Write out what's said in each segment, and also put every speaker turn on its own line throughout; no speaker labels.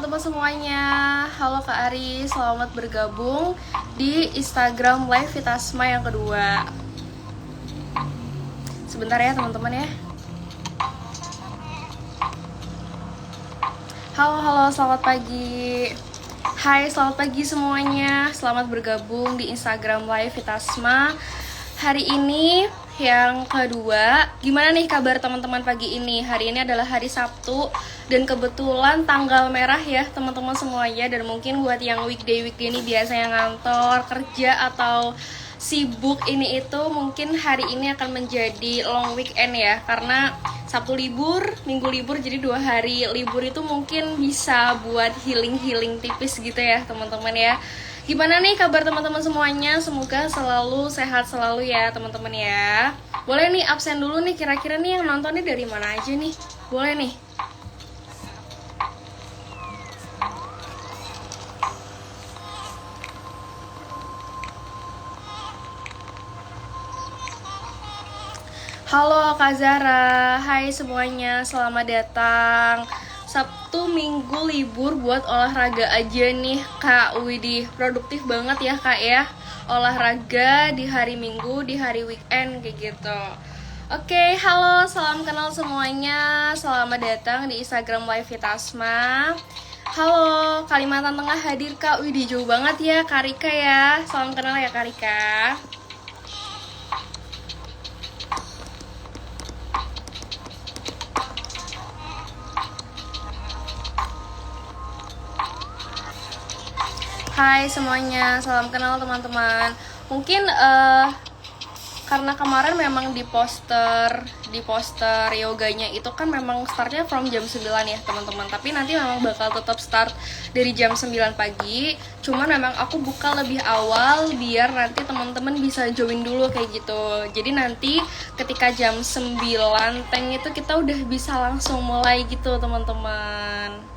teman-teman semuanya. Halo Kak Ari, selamat bergabung di Instagram Live Vitasma yang kedua. Sebentar ya teman-teman ya. Halo, selamat pagi. Hai, selamat pagi semuanya. Selamat bergabung di Instagram Live Vitasma hari ini yang kedua. Gimana nih kabar teman-teman pagi ini? Hari ini adalah hari Sabtu dan kebetulan tanggal merah ya teman-teman semuanya. Dan mungkin buat yang weekday ini biasanya ngantor, kerja atau sibuk ini itu, mungkin hari ini akan menjadi long weekend ya, karena Sabtu libur, Minggu libur, jadi 2 hari libur itu mungkin bisa buat healing tipis gitu ya teman-teman ya. Gimana nih kabar teman-teman semuanya? Semoga selalu sehat selalu ya teman-teman ya. Boleh nih absen dulu nih, kira-kira nih yang nontonnya dari mana aja nih? Boleh nih. Halo Kak Zara, hai semuanya, selamat datang. Sabtu Minggu libur buat olahraga aja nih Kak Widih. Produktif banget ya Kak ya, olahraga di hari Minggu, di hari weekend kayak gitu. Oke, halo, salam kenal semuanya. Selamat datang di Instagram Live Vitasma. Halo, Kalimantan Tengah hadir Kak Widih, jauh banget ya Kak Rika ya. Salam kenal ya Kak Rika. Hai semuanya, salam kenal teman-teman. Mungkin karena kemarin memang di poster yoganya itu kan memang startnya from jam 9 ya teman-teman. Tapi nanti memang bakal tetap start dari jam 9 pagi. Cuman memang aku buka lebih awal biar nanti teman-teman bisa join dulu kayak gitu. Jadi nanti ketika jam 9 teng itu kita udah bisa langsung mulai gitu teman-teman.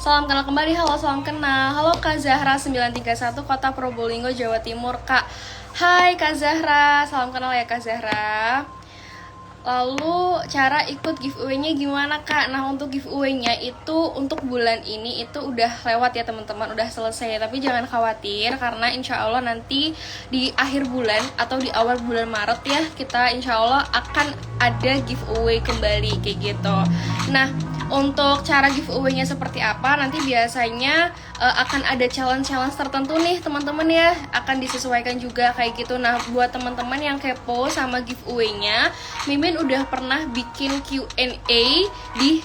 Salam kenal kembali, halo salam kenal. Halo Kak Zahra 931 Kota Probolinggo, Jawa Timur Kak. Hai Kak Zahra, salam kenal ya Kak Zahra. Lalu cara ikut giveaway-nya gimana Kak? Nah untuk giveaway-nya itu untuk bulan ini itu udah lewat ya teman-teman, udah selesai. Tapi jangan khawatir karena insya Allah nanti di akhir bulan atau di awal bulan Maret ya, kita insya Allah akan ada giveaway kembali kayak gitu. Nah untuk cara giveaway-nya seperti apa, nanti biasanya akan ada challenge tertentu nih teman-teman ya, akan disesuaikan juga kayak gitu. Nah buat teman-teman yang kepo sama giveaway-nya, Mimin udah pernah bikin Q&A di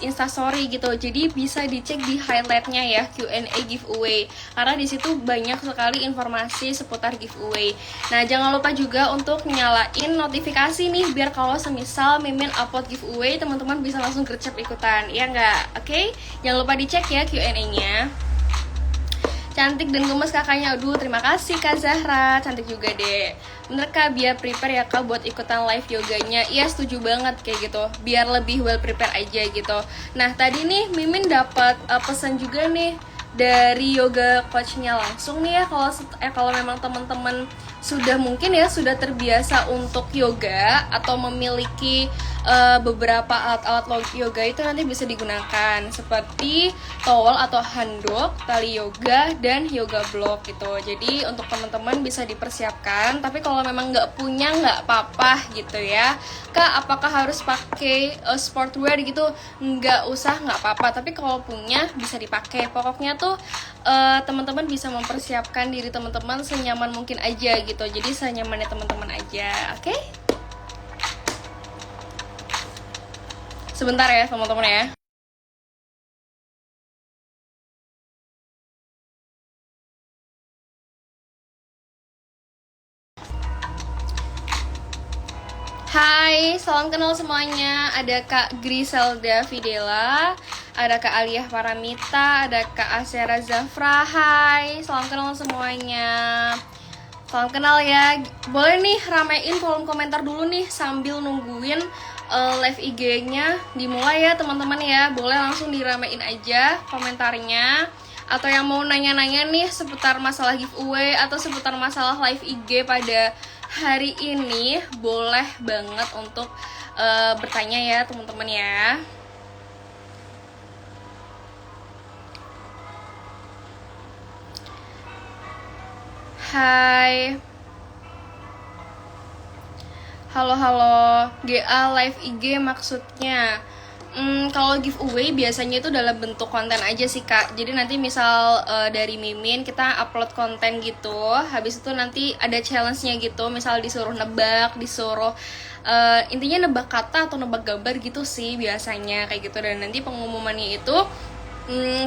Instastory gitu, jadi bisa dicek di highlightnya ya, Q&A giveaway, karena di situ banyak sekali informasi seputar giveaway. Nah jangan lupa juga untuk nyalain notifikasi nih, biar kalau semisal Mimin upload giveaway teman-teman bisa langsung gercep ikutan, ya nggak? Oke, jangan lupa dicek ya Q&A-nya. Cantik dan gemes kakaknya. Aduh, terima kasih Kak Zahra. Cantik juga deh. Bener Kak, biar prepare ya Kak buat ikutan live yoganya. Iya, setuju banget kayak gitu. Biar lebih well prepare aja gitu. Nah, tadi nih Mimin dapat pesan juga nih dari yoga coachnya langsung nih ya. Kalau memang teman-teman sudah mungkin ya sudah terbiasa untuk yoga atau memiliki beberapa alat-alat yoga, itu nanti bisa digunakan seperti towel atau handuk, tali yoga, dan yoga block gitu. Jadi untuk teman-teman bisa dipersiapkan. Tapi kalau memang nggak punya nggak apa-apa gitu ya Kak, apakah harus pakai sportwear gitu? Nggak usah, nggak apa-apa. Tapi kalau punya bisa dipakai. Pokoknya tuh teman-teman bisa mempersiapkan diri teman-teman senyaman mungkin aja gitu. Jadi senyamannya teman-teman aja, oke? Sebentar ya teman-teman ya. Hai, salam kenal semuanya. Ada Kak Griselda Videla, ada Kak Aliyah Paramita, ada Kak Asyara Zafra. Hai, salam kenal semuanya. Salam kenal ya. Boleh nih ramein kolom komentar dulu nih sambil nungguin live IG-nya dimulai ya teman-teman ya. Boleh langsung diramein aja komentarnya. Atau yang mau nanya-nanya nih seputar masalah giveaway atau seputar masalah live IG pada hari ini, boleh banget untuk bertanya ya teman-teman ya. Hai. Halo, GA live IG maksudnya. Kalau giveaway biasanya itu dalam bentuk konten aja sih kak. Jadi nanti misal dari Mimin kita upload konten gitu. Habis itu nanti ada challenge-nya gitu. Misal disuruh nebak, disuruh intinya nebak kata atau nebak gambar gitu sih biasanya kayak gitu. Dan nanti pengumumannya itu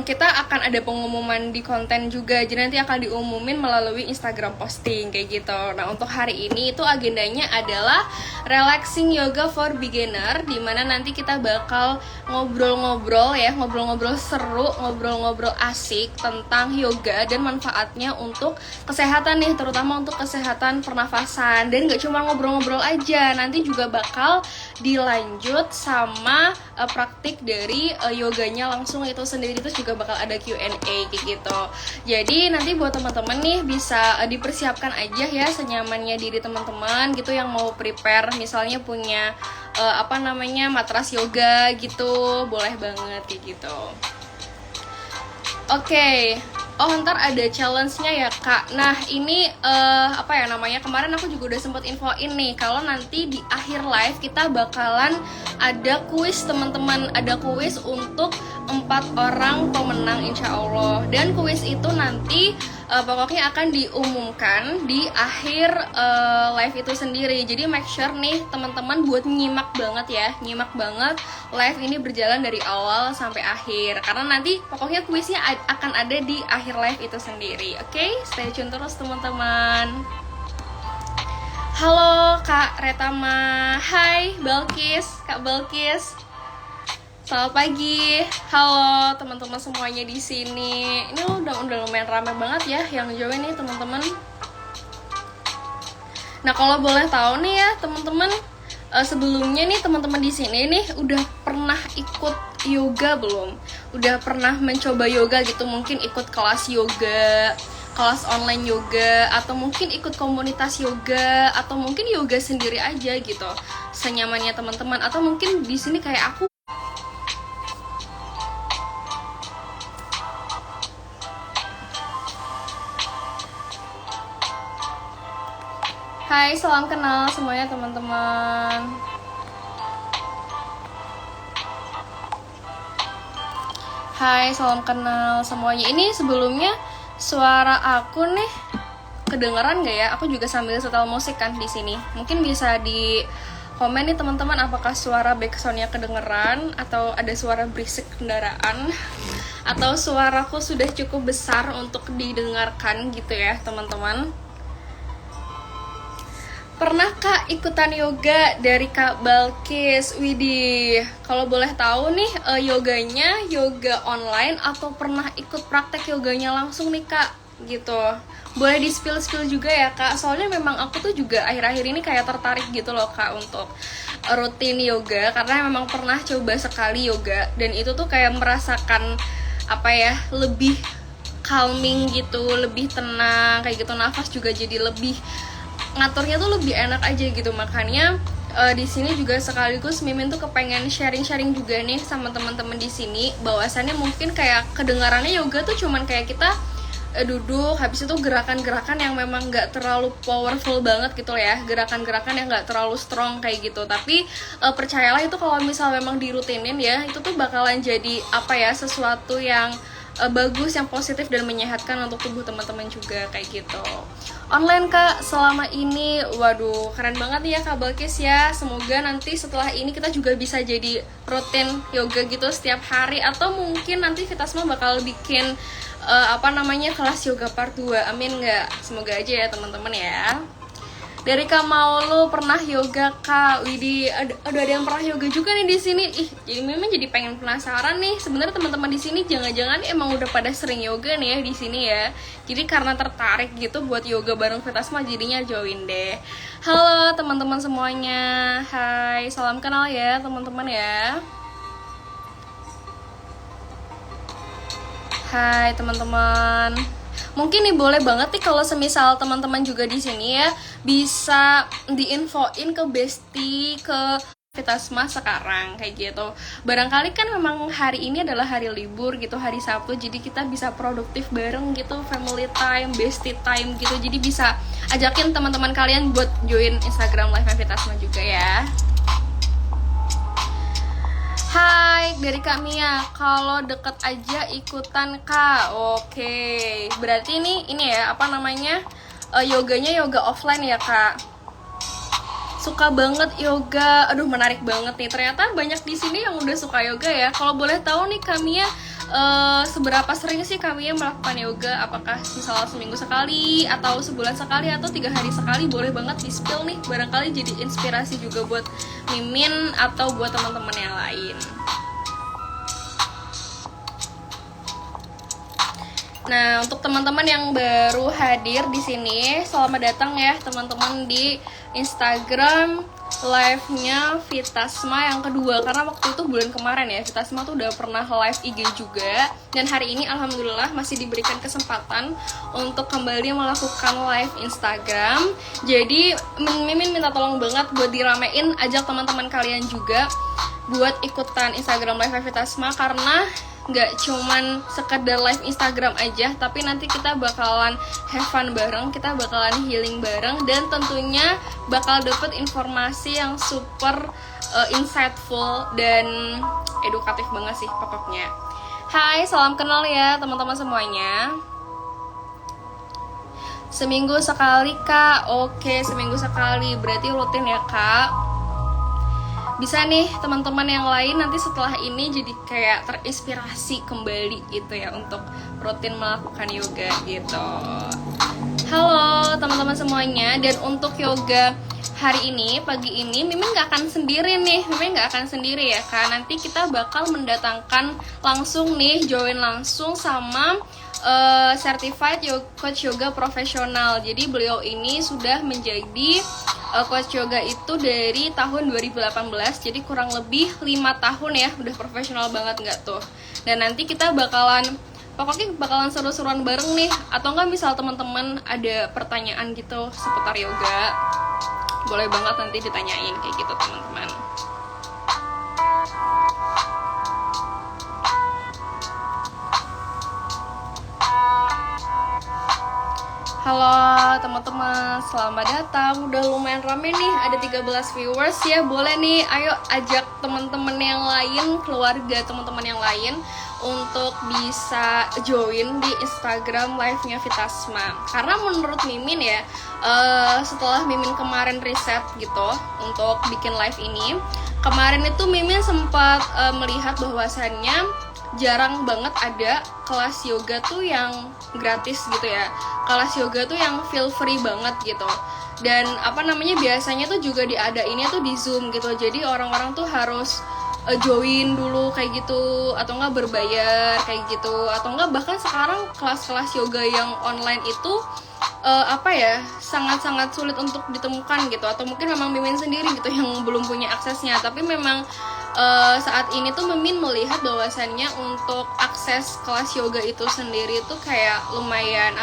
kita akan ada pengumuman di konten juga, jadi nanti akan diumumin melalui Instagram posting kayak gitu. Nah untuk hari ini itu agendanya adalah relaxing yoga for beginner, dimana nanti kita bakal ngobrol-ngobrol ya, ngobrol-ngobrol seru, ngobrol-ngobrol asik tentang yoga dan manfaatnya untuk kesehatan nih, terutama untuk kesehatan pernafasan. Dan gak cuma ngobrol-ngobrol aja, nanti juga bakal dilanjut sama praktik dari yoganya langsung itu sendiri. Terus juga bakal ada Q&A kayak gitu. Jadi nanti buat teman-teman nih bisa dipersiapkan aja ya senyamannya diri teman-teman gitu yang mau prepare, misalnya punya matras yoga gitu, boleh banget kayak gitu. Oke. Oh ntar ada challenge-nya ya kak. Nah ini kemarin aku juga udah sempet infoin nih kalau nanti di akhir live kita bakalan ada kuis teman-teman. Ada kuis untuk 4 orang pemenang insya Allah. Dan kuis itu nanti pokoknya akan diumumkan di akhir live itu sendiri. Jadi make sure nih teman-teman buat nyimak banget ya, nyimak banget live ini berjalan dari awal sampai akhir, karena nanti pokoknya kuisnya akan ada di akhir live itu sendiri. Oke, stay tune terus teman-teman. Halo Kak Retama, hai Balkis, Kak Balkis. Selamat pagi, halo teman-teman semuanya di sini. Ini udah lumayan ramai banget ya yang join nih teman-teman. Nah kalau boleh tahu nih ya teman-teman, sebelumnya nih teman-teman di sini nih udah pernah ikut yoga belum? Udah pernah mencoba yoga gitu? Mungkin ikut kelas yoga, kelas online yoga, atau mungkin ikut komunitas yoga, atau mungkin yoga sendiri aja gitu, senyamannya teman-teman. Atau mungkin di sini kayak aku. Hai, salam kenal semuanya teman-teman. Hai, salam kenal semuanya. Ini sebelumnya suara aku nih kedengeran gak ya? Aku juga sambil setel musik kan di sini. Mungkin bisa di komen nih teman-teman apakah suara backsoundnya kedengeran atau ada suara berisik kendaraan atau suaraku sudah cukup besar untuk didengarkan gitu ya teman-teman. Pernah kak ikutan yoga dari Kak Balkis? Widih, kalau boleh tahu nih yoganya yoga online atau pernah ikut praktek yoganya langsung nih kak? Gitu, boleh di spill juga ya kak, soalnya memang aku tuh juga akhir-akhir ini kayak tertarik gitu loh kak untuk rutin yoga, karena memang pernah coba sekali yoga dan itu tuh kayak merasakan lebih calming gitu, lebih tenang kayak gitu, nafas juga jadi lebih ngaturnya tuh lebih enak aja gitu. Makanya di sini juga sekaligus Mimin tuh kepengen sharing-sharing juga nih sama teman-teman di sini, bahwasannya mungkin kayak kedengarannya yoga tuh cuman kayak kita duduk, habis itu gerakan-gerakan yang memang nggak terlalu powerful banget gitu ya, gerakan-gerakan yang nggak terlalu strong kayak gitu. Tapi percayalah itu kalau misal memang dirutinin ya, itu tuh bakalan jadi sesuatu yang bagus, yang positif dan menyehatkan untuk tubuh teman-teman juga kayak gitu. Online kak selama ini, waduh keren banget ya Kak Balkis ya. Semoga nanti setelah ini kita juga bisa jadi rutin yoga gitu setiap hari, atau mungkin nanti Vitasma bakal bikin kelas yoga part 2. Amin nggak? Semoga aja ya teman-teman ya. Dari Kak Maulu, pernah yoga kak? Widih, ada yang pernah yoga juga nih di sini. Jadi memang jadi pengen penasaran nih. Sebenarnya teman-teman di sini jangan-jangan emang udah pada sering yoga nih ya di sini ya. Jadi karena tertarik gitu buat yoga bareng Vitasma, jadinya join deh. Halo teman-teman semuanya. Hai, salam kenal ya teman-teman ya. Hai teman-teman. Mungkin nih boleh banget nih kalau semisal teman-teman juga di sini ya bisa diinfoin ke Besti, ke Vitasma sekarang kayak gitu. Barangkali kan memang hari ini adalah hari libur gitu, hari Sabtu, jadi kita bisa produktif bareng gitu, family time, bestie time gitu. Jadi bisa ajakin teman-teman kalian buat join Instagram live Vitasma juga ya. Hai, dari Kak Mia. Kalau deket aja ikutan Kak. Oke. Berarti ini ya, apa namanya? Yoganya yoga offline ya Kak. Suka banget yoga, aduh menarik banget nih. Ternyata banyak di sini yang udah suka yoga ya. Kalau boleh tahu nih Kamia, seberapa sering sih Kamia melakukan yoga? Apakah misalnya seminggu sekali, atau sebulan sekali, atau 3 hari sekali? Boleh banget di spill nih, barangkali jadi inspirasi juga buat Mimin atau buat teman-teman yang lain. Nah, untuk teman-teman yang baru hadir di sini, selamat datang ya teman-teman di Instagram live-nya Vitasma yang kedua. Karena waktu itu bulan kemarin ya, Vitasma tuh udah pernah live IG juga. Dan hari ini alhamdulillah masih diberikan kesempatan untuk kembali melakukan live Instagram. Jadi Mimin minta tolong banget buat diramein, ajak teman-teman kalian juga buat ikutan Instagram live Vitasma, karena nggak cuman sekedar live Instagram aja, tapi nanti kita bakalan have fun bareng, kita bakalan healing bareng, dan tentunya bakal dapet informasi yang super insightful dan edukatif banget sih pokoknya. Hai, salam kenal ya teman-teman semuanya. Seminggu sekali Kak. Oke, seminggu sekali, berarti rutin ya Kak. Bisa nih teman-teman yang lain nanti setelah ini jadi kayak terinspirasi kembali gitu ya untuk rutin melakukan yoga gitu. Halo teman-teman semuanya, dan untuk yoga hari ini, pagi ini Mimin gak akan sendiri nih, Mimin gak akan sendiri ya Kak. Nanti kita bakal mendatangkan langsung nih, join langsung sama certified coach yoga profesional. Jadi beliau ini sudah menjadi coach yoga itu dari tahun 2018, jadi kurang lebih 5 tahun ya, udah profesional banget nggak tuh. Dan nanti kita pokoknya bakalan seru-seruan bareng nih. Atau nggak misal teman-teman ada pertanyaan gitu seputar yoga, boleh banget nanti ditanyain kayak gitu teman-teman. Halo teman-teman, selamat datang. Udah lumayan rame nih, ada 13 viewers ya. Boleh nih, ayo ajak teman-teman yang lain, keluarga teman-teman yang lain untuk bisa join di Instagram live-nya Vitasma. Karena menurut Mimin ya, setelah Mimin kemarin riset gitu untuk bikin live ini, kemarin itu Mimin sempat melihat bahwasannya jarang banget ada kelas yoga tuh yang gratis gitu ya. Kelas yoga tuh yang feel free banget gitu. Dan apa namanya, biasanya tuh juga diadainnya tuh di Zoom gitu. Jadi orang-orang tuh harus join dulu kayak gitu, atau enggak berbayar kayak gitu, atau enggak bahkan sekarang kelas-kelas yoga yang online itu sangat-sangat sulit untuk ditemukan gitu. Atau mungkin memang Mimin sendiri gitu yang belum punya aksesnya. Tapi memang saat ini tuh Mimin melihat bahwasannya untuk akses kelas yoga itu sendiri tuh kayak lumayan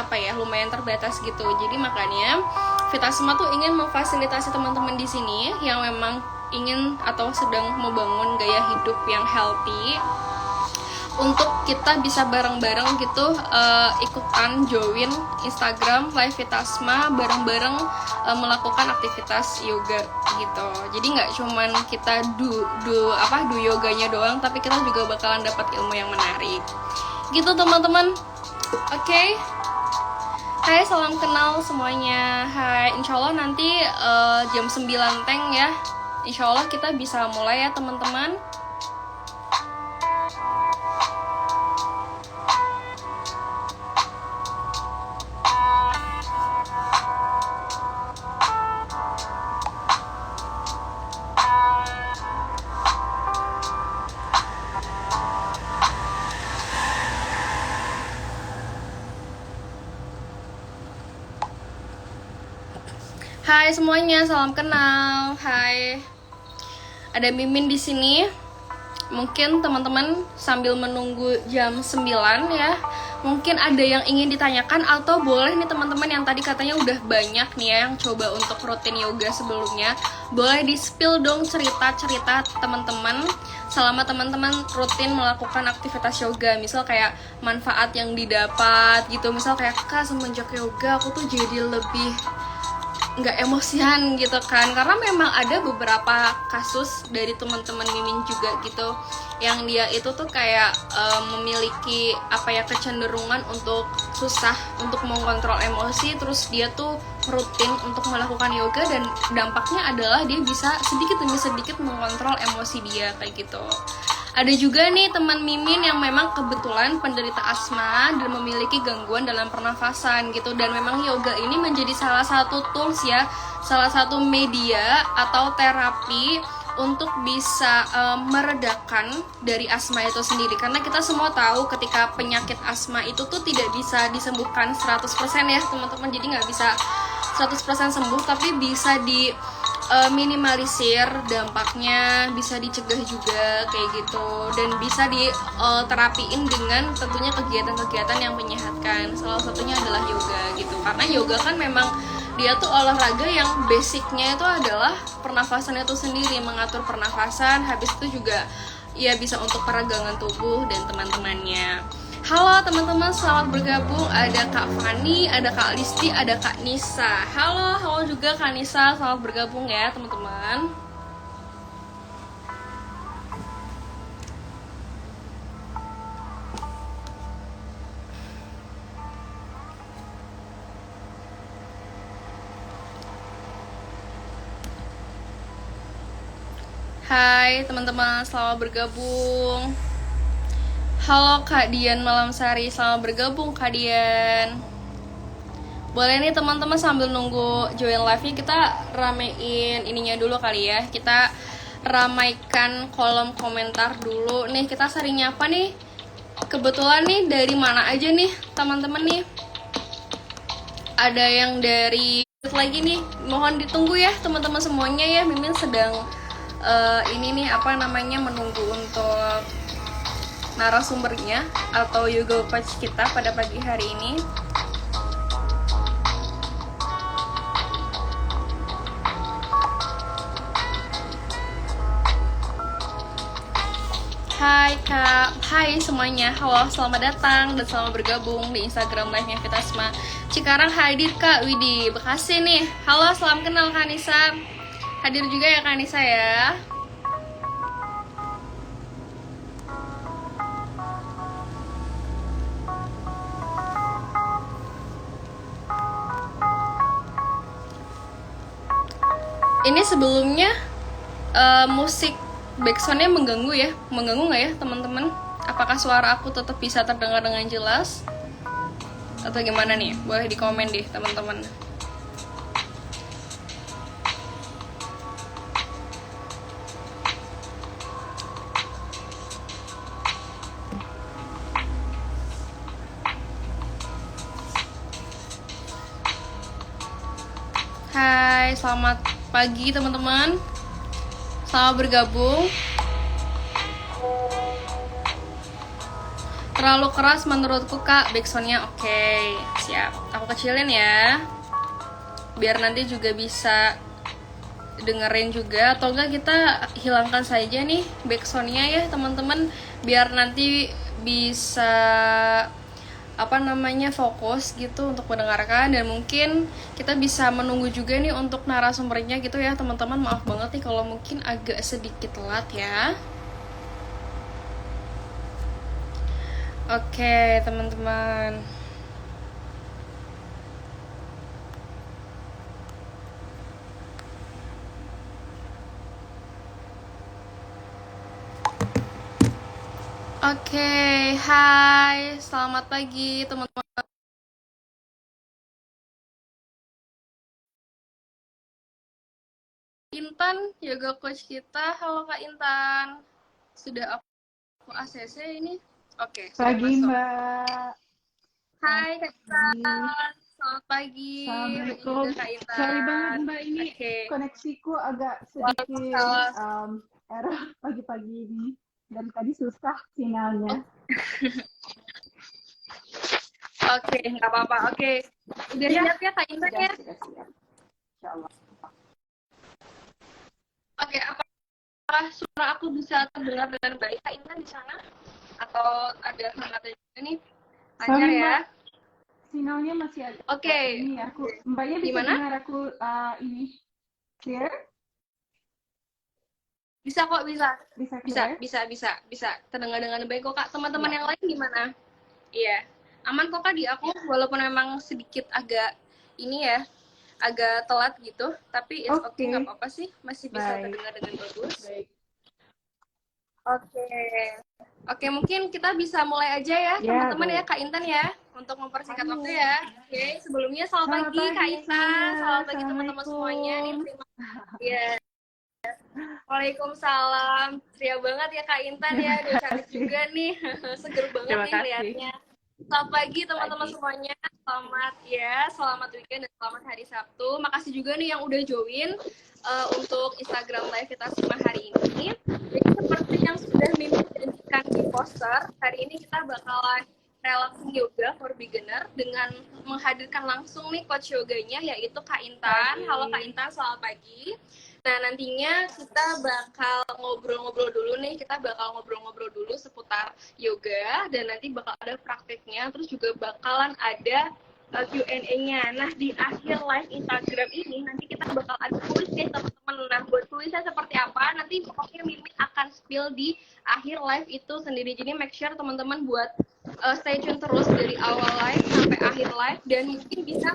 terbatas gitu. Jadi makanya Vitasma tuh ingin memfasilitasi teman-teman di sini yang memang ingin atau sedang membangun gaya hidup yang healthy, untuk kita bisa bareng-bareng gitu ikutan join Instagram live Vitasma bareng-bareng melakukan aktivitas yoga gitu. Jadi nggak cuman kita do yoganya doang, tapi kita juga bakalan dapat ilmu yang menarik gitu teman-teman. Oke. Hai, salam kenal semuanya. Hai, insyaallah nanti jam 9 teng ya, insyaallah kita bisa mulai ya teman-teman. Hai semuanya, salam kenal. Hai. Ada Mimin di sini. Mungkin teman-teman sambil menunggu jam 9 ya, mungkin ada yang ingin ditanyakan atau boleh nih teman-teman yang tadi katanya udah banyak nih ya yang coba untuk rutin yoga sebelumnya, boleh di-spill dong cerita-cerita teman-teman selama teman-teman rutin melakukan aktivitas yoga. Misal kayak manfaat yang didapat gitu, misal kayak Kak semenjak yoga aku tuh jadi lebih nggak emosian gitu kan, karena memang ada beberapa kasus dari teman-teman Mimin juga gitu yang dia itu tuh kayak memiliki apa ya kecenderungan untuk susah untuk mengontrol emosi, terus dia tuh rutin untuk melakukan yoga dan dampaknya adalah dia bisa sedikit demi sedikit mengontrol emosi dia kayak gitu. Ada juga nih teman Mimin yang memang kebetulan penderita asma dan memiliki gangguan dalam pernafasan gitu, dan memang yoga ini menjadi salah satu tools ya, salah satu media atau terapi untuk bisa meredakan dari asma itu sendiri, karena kita semua tahu ketika penyakit asma itu tuh tidak bisa disembuhkan 100% ya teman-teman, jadi nggak bisa 100% sembuh, tapi bisa di minimalisir dampaknya, bisa dicegah juga kayak gitu, dan bisa diterapiin dengan tentunya kegiatan-kegiatan yang menyehatkan. Salah satunya adalah yoga gitu, karena yoga kan memang dia tuh olahraga yang basicnya itu adalah pernafasan itu sendiri, mengatur pernafasan, habis itu juga ya bisa untuk peregangan tubuh dan teman-temannya. Halo teman-teman, selamat bergabung. Ada Kak Fani, ada Kak Listi, ada Kak Nisa. Halo juga Kak Nisa, selamat bergabung ya teman-teman. Hai teman-teman, selamat bergabung. Halo Kak Dian Malamsari, selamat bergabung Kak Dian. Boleh nih teman-teman sambil nunggu join live-nya kita ramein ininya dulu kali ya. Kita ramaikan kolom komentar dulu. Nih kita sering nyapa nih. Kebetulan nih dari mana aja nih teman-teman nih. Ada yang dari lagi nih. Mohon ditunggu ya teman-teman semuanya ya. Mimin sedang ini nih apa namanya menunggu untuk narasumbernya atau yoga coach kita pada pagi hari ini. Hai Kak, hai semuanya, halo, selamat datang dan selamat bergabung di Instagram live-nya Vitasma Cikarang. Hadir Kak Widi Bekasi nih. Halo, salam kenal Kak Nisa. Hadir juga ya Kak Nisa ya. Ini sebelumnya musik backsoundnya mengganggu ya, mengganggu nggak ya teman-teman? Apakah suara aku tetap bisa terdengar dengan jelas atau gimana nih? Boleh di komen deh teman-teman. Hai, selamat pagi teman-teman. Selamat bergabung. Terlalu keras menurutku Kak backsoundnya. Oke, siap. Aku kecilin ya, biar nanti juga bisa dengerin juga. Atau enggak kita hilangkan saja nih backsoundnya ya teman-teman, biar nanti bisa apa namanya fokus gitu untuk mendengarkan, dan mungkin kita bisa menunggu juga nih untuk narasumbernya gitu ya teman-teman. Maaf banget nih kalau mungkin agak sedikit telat ya. Oke teman-teman. Oke, hai, selamat pagi teman-teman. Intan, yoga coach kita. Halo Kak Intan. Sudah aku ACC ini. Oke, sudah
Pagi
masuk.
Mbak.
Hai Kak Intan. Selamat pagi.
Assalamualaikum.
Juga Kak Intan.
Sorry banget Mbak, ini
Oke.
koneksiku agak sedikit
Waalaikumsalam.
error pagi-pagi ini. dari tadi susah sinyalnya.
Oke, nggak apa-apa. Oke, udah
Iya,
siap ya Kak Intan ya?
sudah siap. Insya Allah.
Oke, apakah suara aku bisa terdengar dengan baik Kak Intan di sana? Atau ada hambatan juga nih? Lancar
Sorry
ya?
Mbak, sinyalnya masih agak
Oke,
ini ya. Mbaknya bisa
gimana?
dengar aku ini clear?
Bisa kok, bisa.
Bisa
Bisa,
clear?
bisa. Terdengar dengan baik kok Kak. Teman-teman
Ya.
yang lain gimana? Iya. Aman kok Kak di aku, walaupun memang sedikit agak ini ya, agak telat gitu, tapi it's okay, nggak
Oke,
apa-apa sih, masih bisa
baik.
terdengar dengan bagus.
Baik.
Oke. Oke, mungkin kita bisa mulai aja ya,
Ya,
teman-teman ya,
boleh.
Kak Intan ya, untuk mempersingkat waktu
Ayo.
ya. Oke, sebelumnya selamat
Selamat
pagi Kak
pagi
Intan,
semuanya.
selamat pagi teman-teman semuanya. Nih,
Assalamualaikum.
terima ya. Waalaikumsalam. Ceria banget ya Kak Intan ya, udah
Terima
cantik
kasih.
juga nih. Seger banget
Terima
nih
kasih.
liatnya. Selamat pagi teman-teman
Pagi.
semuanya. Selamat ya, selamat weekend dan selamat hari Sabtu. Makasih juga nih yang udah join untuk Instagram Live kita simak hari ini. Jadi seperti yang sudah Mimi janjikan di poster, hari ini kita bakalan relaxing yoga for beginner dengan menghadirkan langsung nih coach yoganya yaitu Kak Intan.
Pagi.
Halo Kak Intan, selamat pagi. Nah, nantinya kita bakal ngobrol-ngobrol dulu nih, kita bakal ngobrol-ngobrol dulu seputar yoga, dan nanti bakal ada prakteknya, terus juga bakalan ada Q&A-nya. Nah, di akhir live Instagram ini, nanti kita bakal ada kuis nih teman-teman. Nah, buat kuisnya seperti apa, nanti pokoknya Mimin akan spill di akhir live itu sendiri. Jadi make sure teman-teman buat stay tune terus dari awal live sampai akhir live, dan mungkin bisa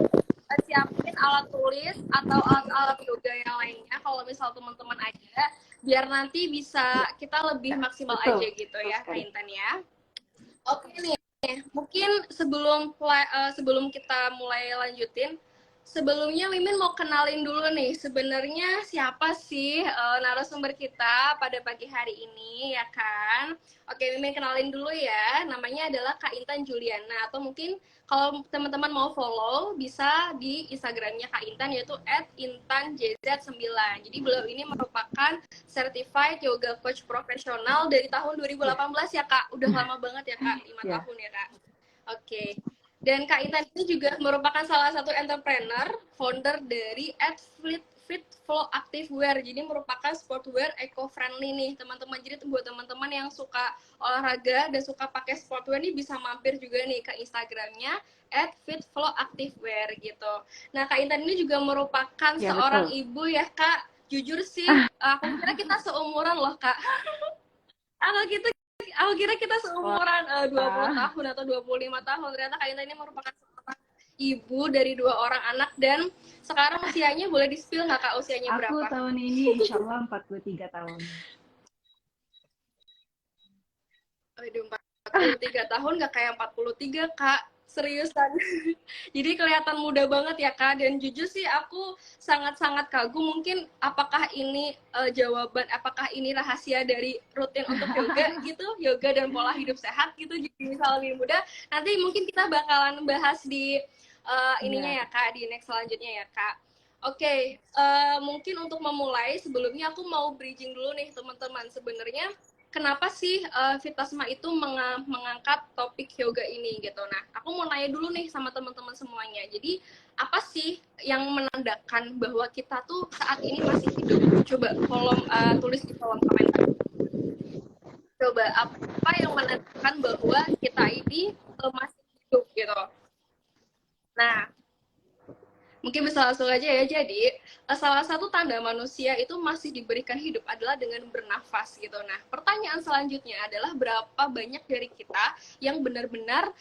siapin alat tulis atau alat-alat yoga yang lainnya kalau misal teman-teman ada, biar nanti bisa kita lebih maksimal
Betul.
aja gitu
Betul
ya
sekali.
Kak Intan ya. Oke nih, mungkin sebelum kita mulai lanjutin, sebelumnya Mimin mau kenalin dulu nih, sebenarnya siapa sih narasumber kita pada pagi hari ini ya kan? Oke, Mimin kenalin dulu ya, namanya adalah Kak Intan Juliana, atau mungkin kalau teman-teman mau follow bisa di Instagramnya Kak Intan, yaitu @intanjz9. Jadi beliau ini merupakan certified yoga coach profesional dari tahun 2018 ya Kak, udah lama banget ya Kak, 5
Ya.
tahun ya Kak. Oke. Dan Kak Intan ini juga merupakan salah satu entrepreneur, founder dari Fit Flow Activewear. Jadi merupakan sportwear eco-friendly nih, teman-teman. Jadi buat teman-teman yang suka olahraga dan suka pakai sportwear nih bisa mampir juga nih ke Instagramnya @fitflowactivewear gitu. Nah, Kak Intan ini juga merupakan
Ya,
seorang
betul.
ibu ya, Kak. Jujur sih, aku kira kita seumuran loh, Kak. Aku kira kita seumuran 20 tahun atau 25 tahun. Ternyata Kak Intan ini merupakan seorang ibu dari 2 orang anak, dan sekarang usianya boleh di-spill nggak Kak usianya
Aku
berapa?
tahun ini insya Allah 43 tahun.
Aduh, 43 tahun nggak kayak 43 Kak. Seriusan. Jadi kelihatan muda banget ya Kak, dan jujur sih aku sangat-sangat kagum. Mungkin apakah ini jawaban, apakah ini rahasia dari rutin untuk yoga gitu, yoga dan pola hidup sehat gitu, jadi bisa lebih muda. Nanti mungkin kita bakalan bahas di ininya ya Kak, di next selanjutnya ya Kak. Oke, mungkin untuk memulai sebelumnya aku mau bridging dulu nih teman-teman. Sebenarnya kenapa sih Vitasma itu mengangkat topik yoga ini gitu. Nah, aku mau nanya dulu nih sama teman-teman semuanya. Jadi, apa sih yang menandakan bahwa kita tuh saat ini masih hidup? Coba tulis di kolom komentar. Coba apa yang menandakan bahwa kita ini masih hidup gitu. Nah, mungkin bisa langsung aja ya. Jadi, salah satu tanda manusia itu masih diberikan hidup adalah dengan bernafas gitu. Nah, pertanyaan selanjutnya adalah berapa banyak dari kita yang benar-benar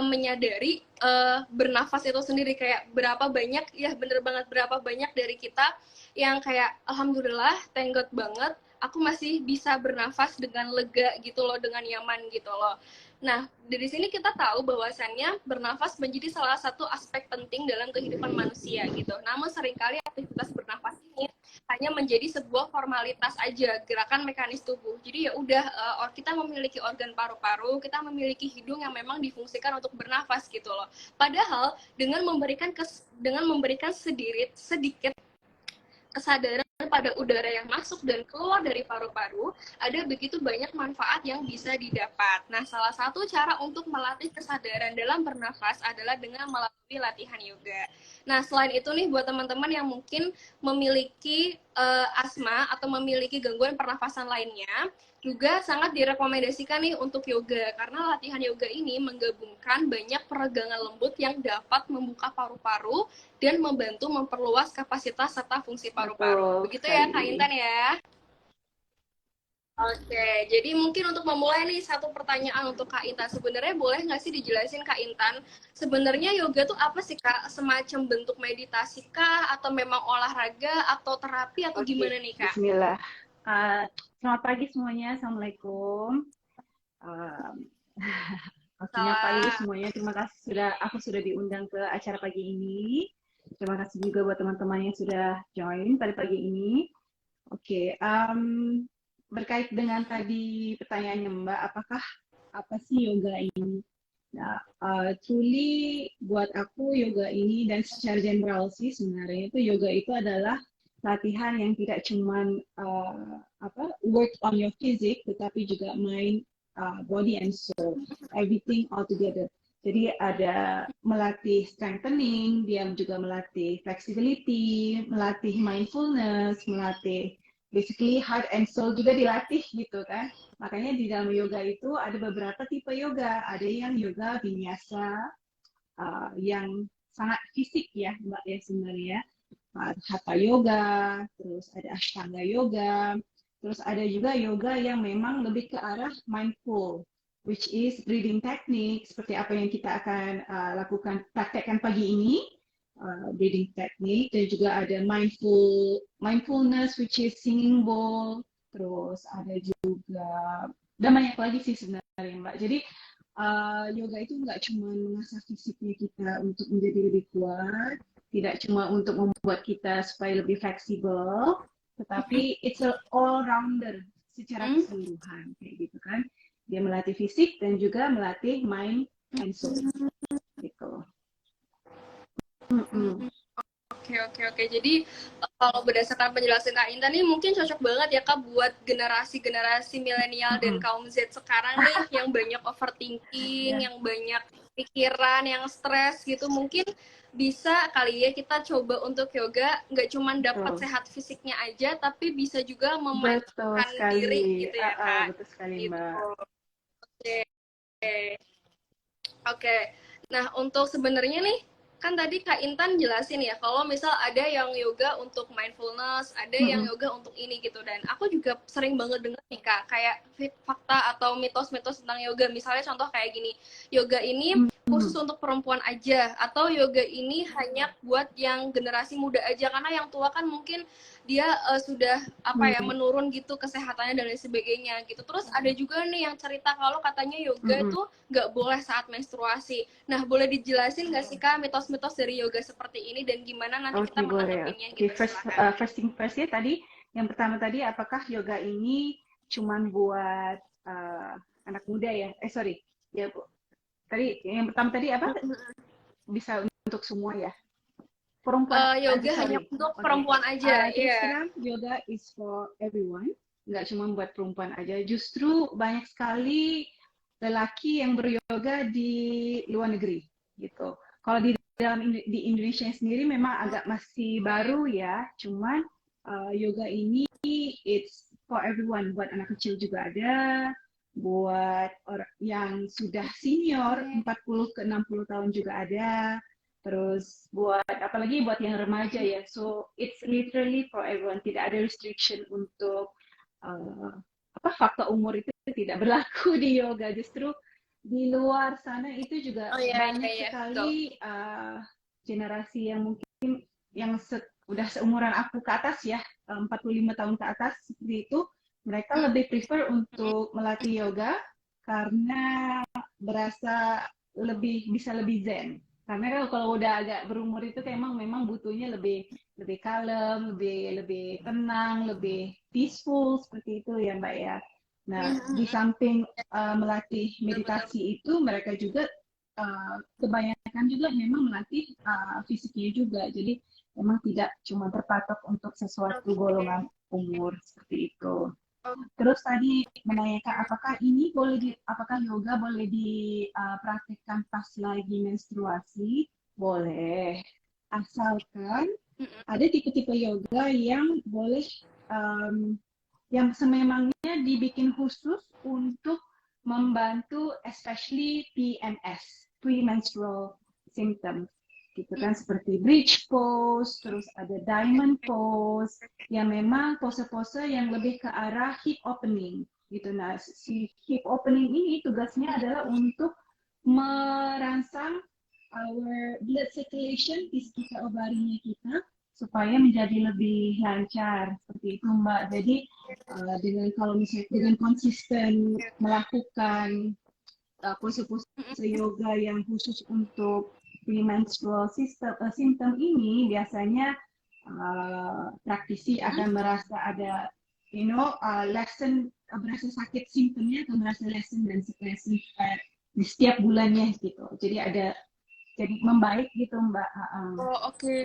menyadari bernafas itu sendiri, kayak berapa banyak, ya bener banget, berapa banyak dari kita yang kayak alhamdulillah, thank God banget, aku masih bisa bernafas dengan lega gitu loh, dengan nyaman gitu loh. Nah, dari sini kita tahu bahwasannya bernafas menjadi salah satu aspek penting dalam kehidupan manusia gitu. Namun seringkali aktivitas bernafas ini hanya menjadi sebuah formalitas aja, gerakan mekanis tubuh. Jadi ya udah, kita memiliki organ paru-paru, kita memiliki hidung yang memang difungsikan untuk bernafas gitu loh. Padahal dengan memberikan sedikit kesadaran pada udara yang masuk dan keluar dari paru-paru, ada begitu banyak manfaat yang bisa didapat. Nah, salah satu cara untuk melatih kesadaran dalam bernafas adalah dengan melalui latihan yoga. Nah, selain itu nih, buat teman-teman yang mungkin memiliki asma atau memiliki gangguan pernafasan lainnya, juga sangat direkomendasikan nih untuk yoga, karena latihan yoga ini menggabungkan banyak peregangan lembut yang dapat membuka paru-paru dan membantu memperluas kapasitas serta fungsi paru-paru.
Betul
Begitu ya, Kak
sekali.
Intan ya? Oke, jadi mungkin untuk memulai nih satu pertanyaan untuk Kak Intan. Sebenarnya boleh nggak sih dijelasin Kak Intan, sebenarnya yoga tuh apa sih Kak? Semacam bentuk meditasi kah? Atau memang olahraga? Atau terapi? Atau
Oke,
gimana nih Kak?
Bismillah. Selamat pagi semuanya. Assalamualaikum. Um, Waktunya pagi
Salah.
semuanya. Terima kasih aku sudah diundang ke acara pagi ini. Terima kasih juga buat teman-teman yang sudah join pada pagi ini. Oke, berkait dengan tadi pertanyaannya Mbak, apakah apa sih yoga ini? Nah, truly buat aku yoga ini dan secara general sih sebenarnya itu yoga itu adalah latihan yang tidak cuman work on your physics tetapi juga mind, body and soul, everything all together. Jadi ada melatih strengthening, dia juga melatih flexibility, melatih mindfulness, melatih basically heart and soul juga dilatih gitu kan. Makanya di dalam yoga itu ada beberapa tipe yoga. Ada yang yoga vinyasa, yang sangat fisik ya Mbak ya sebenarnya. Hatha yoga, terus ada Ashtanga yoga, terus ada juga yoga yang memang lebih ke arah mindful, which is breathing technique, seperti apa yang kita akan lakukan, praktekkan pagi ini, breathing technique, dan juga ada mindfulness, which is singing bowl, terus ada juga, dan banyak lagi sih sebenarnya Mbak. Jadi yoga itu nggak cuma mengasah fisiknya kita untuk menjadi lebih kuat, tidak cuma untuk membuat kita supaya lebih fleksibel, tetapi it's a all rounder secara keseluruhan kayak gitu kan. Dia melatih fisik dan juga melatih mind and soul gitu.
Oke. Jadi kalau berdasarkan penjelasan Kak Intan nih mungkin cocok banget ya Kak buat generasi-generasi milenial dan kaum Z sekarang nih yang banyak overthinking,
Ya,
yang banyak pikiran, yang stres gitu. Mungkin bisa kali ya kita coba untuk yoga nggak cuma dapat
betul.
sehat fisiknya aja tapi bisa juga
Betul
memajukan diri
sekali.
gitu ya Kak.
Betul sekali,
Gitu.
Mbak.
Oke. Oke. Nah, untuk sebenarnya nih, kan tadi Kak Intan jelasin ya, kalau misal ada yang yoga untuk mindfulness, ada yang
Mm-mm.
yoga untuk ini gitu. Dan aku juga sering banget denger nih Kak, kayak fakta atau mitos-mitos tentang yoga. Misalnya contoh kayak gini, yoga ini khusus
Mm-mm.
untuk perempuan aja, atau yoga ini hanya buat yang generasi muda aja, karena yang tua kan mungkin dia sudah apa ya
Mm-mm.
menurun gitu kesehatannya dan lain sebagainya gitu. Terus ada juga nih yang cerita kalau katanya yoga
Mm-mm.
itu nggak boleh saat menstruasi. Nah, boleh dijelasin nggak sih Kak mitos-mitos dari yoga seperti ini dan gimana nanti kita
Oke, boleh.
menanggapinya
Oke,
gitu, silakan.
first thing first ya tadi, yang pertama tadi, apakah yoga ini cuman buat anak muda ya? Sorry, ya Bu. Tadi yang pertama tadi apa? Bisa untuk semua ya? Perempuan aja,
Yoga hanya
sorry.
untuk
Oke.
perempuan aja,
Terus
iya.
terang, yoga is for everyone. Nggak cuma buat perempuan aja. Justru banyak sekali lelaki yang beryoga di luar negeri, gitu. Kalau di di Indonesia sendiri memang agak masih baru ya. Cuman yoga ini it's for everyone. Buat anak kecil juga ada, buat orang yang sudah senior 40 ke 60 tahun juga ada. Terus buat apalagi buat yang remaja ya. So it's literally for everyone. Tidak ada restriction untuk uh, faktor umur itu tidak berlaku di yoga. Justru di luar sana itu juga
Oh iya, iya,
banyak
iya, betul.
sekali generasi yang mungkin yang udah seumuran aku ke atas ya, 45 tahun ke atas seperti itu, mereka lebih prefer untuk melatih yoga karena berasa bisa lebih zen. Karena kalau udah agak berumur itu memang butuhnya lebih lebih kalem, lebih lebih tenang, lebih peaceful seperti itu ya Mbak ya. Nah, di samping melatih
Betul, betul.
meditasi itu mereka juga kebanyakan juga memang melatih fisiknya juga. Jadi memang tidak cuma berpatok untuk sesuatu
Oke.
golongan umur seperti itu. Terus tadi menanyakan apakah yoga boleh dipraktikkan pas lagi menstruasi? Boleh. Asalkan
Mm-mm.
ada tipe-tipe yoga yang boleh em, yang sememangnya dibikin khusus untuk membantu especially PMS, premenstrual symptoms gitu kan, seperti bridge pose, terus ada diamond pose, yang memang pose-pose yang lebih ke arah hip opening gitu. Nah, si hip opening ini tugasnya adalah untuk merangsang our blood circulation di sekitar ovarinya kita supaya menjadi lebih lancar seperti itu Mbak. Jadi dengan kalau misalnya dengan konsisten melakukan pose-pose yoga yang khusus untuk premenstrual symptom ini, biasanya praktisi akan merasa ada lessen, berasa sakit simptomnya atau merasa lessen dan lessen di setiap bulannya gitu. Jadi membaik gitu Mbak.
Oh, oke.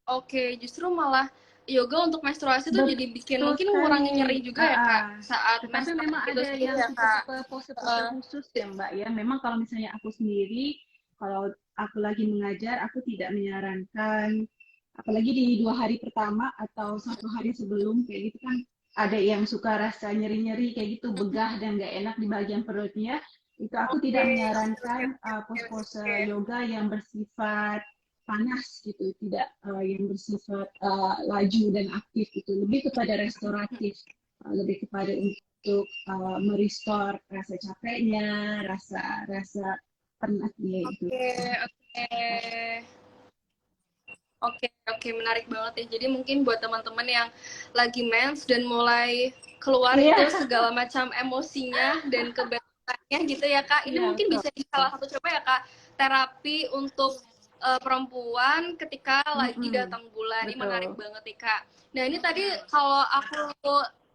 Oke, justru malah yoga untuk menstruasi tuh jadi bikin
Betul
mungkin ngurangin
sekali.
nyeri juga ya Kak saat
Tetapi
menstruasi
memang
itu
ada
sendiri
yang
ya Kak.
tipe-tipe pose-pose
Heeh.
khusus ya Mbak ya. Memang kalau misalnya aku sendiri, kalau aku lagi mengajar, aku tidak menyarankan, apalagi di 2 hari pertama atau 1 hari sebelum kayak gitu kan, ada yang suka rasa nyeri-nyeri kayak gitu, begah dan nggak enak di bagian perutnya. Itu aku tidak
Oke, oke,
menyarankan
oke,
pose-pose
oke.
yoga yang bersifat panas gitu, tidak yang bersifat laju dan aktif itu, lebih kepada restoratif, lebih kepada untuk merestore rasa capeknya, rasa rasa penatnya itu.
Oke, oke, oke, menarik banget ya. Jadi mungkin buat teman-teman yang lagi mens dan mulai keluar
Iya,
itu segala macam emosinya dan kebetulannya gitu ya Kak. Ini
iya
mungkin
betul.
bisa jadi salah satu coba ya Kak, terapi untuk perempuan ketika lagi
Mm-mm,
datang bulan. Ini menarik
betul.
banget nih Kak. Nah ini tadi kalau aku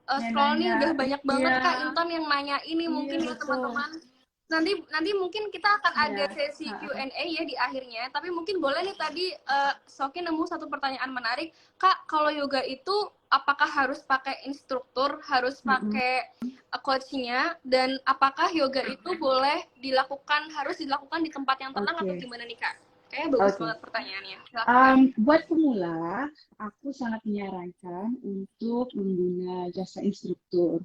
Yang
scroll nih
nanya,
udah banyak banget
iya,
Kak Intan yang nanya ini
iya
mungkin ya
betul.
teman-teman. Nanti nanti mungkin kita akan ada
Iya,
sesi Q&A ya di akhirnya. Tapi mungkin boleh nih tadi Soki nemu satu pertanyaan menarik. Kak, kalau yoga itu apakah harus pakai instruktur, harus
mm-mm.
pakai coachnya, dan apakah yoga itu boleh dilakukan, harus dilakukan di tempat yang tenang atau
Oke,
gimana nih Kak? Kayaknya bagus
oke.
banget pertanyaannya. Silakan Kak.
Buat pemula, aku sangat menyarankan untuk mengguna jasa instruktur.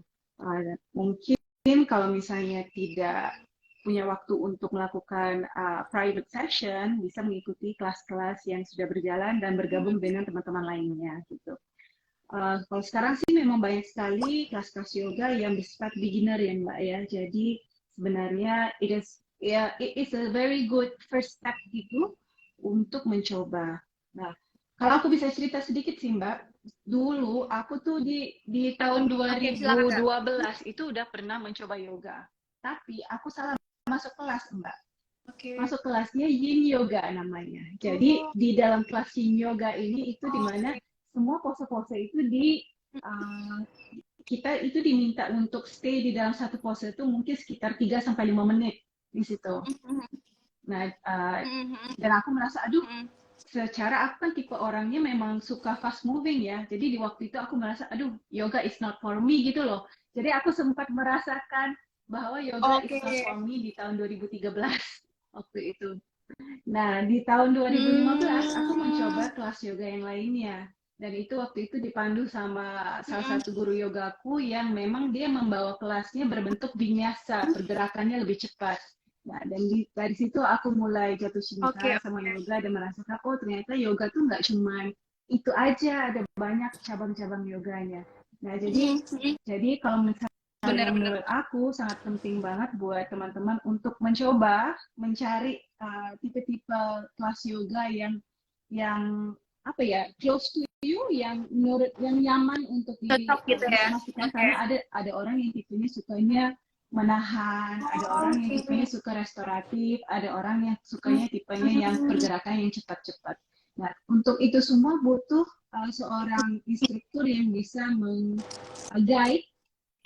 Mungkin kalau misalnya tidak punya waktu untuk melakukan private session, bisa mengikuti kelas-kelas yang sudah berjalan dan bergabung dengan teman-teman lainnya gitu. Kalau sekarang sih memang banyak sekali kelas-kelas yoga yang bersifat beginner ya Mbak ya. Jadi sebenarnya it is a very good first step gitu untuk mencoba. Nah, kalau aku bisa cerita sedikit sih Mbak, dulu aku tuh di tahun
Oke, silakan Kak.
2012 itu udah pernah mencoba yoga. Tapi aku salah masuk kelas Mbak.
Oke.
Masuk kelasnya Yin Yoga namanya. Jadi
Oh,
di dalam kelas Yin Yoga ini itu dimana
oke.
semua pose-pose itu uh, kita itu diminta untuk stay di dalam satu pose itu mungkin sekitar 3 sampai 5 menit di situ. Nah, dan aku merasa aduh, secara aku kan tipe orangnya memang suka fast moving ya. Jadi di waktu itu aku merasa aduh, yoga is not for me gitu loh. Jadi aku sempat merasakan bahwa yoga is
Oke.
not for me di tahun 2013 waktu itu. Nah, di tahun 2015 aku
Hmm.
mencoba kelas yoga yang lainnya. Dan itu waktu itu dipandu sama salah satu guru yogaku yang memang dia membawa kelasnya berbentuk vinyasa, pergerakannya lebih cepat. Nah, dan dari situ aku mulai jatuh
Oke,
cinta sama
oke.
yoga dan merasakan, oh ternyata yoga tuh nggak cuman itu aja, ada banyak cabang-cabang yoganya. Nah, jadi kalau
Benar-benar.
menurut aku sangat penting banget buat teman-teman untuk mencoba mencari tipe-tipe kelas yoga yang apa ya, close to you, yang nyaman untuk
Cocok gitu ya.
dimasukkan,
Oke.
karena ada orang yang tipenya sukanya menahan, ada orang yang
Oke.
tipenya suka restoratif, ada orang yang sukanya tipenya yang pergerakan yang cepat-cepat. Nah, untuk itu semua butuh seorang instruktur yang bisa guide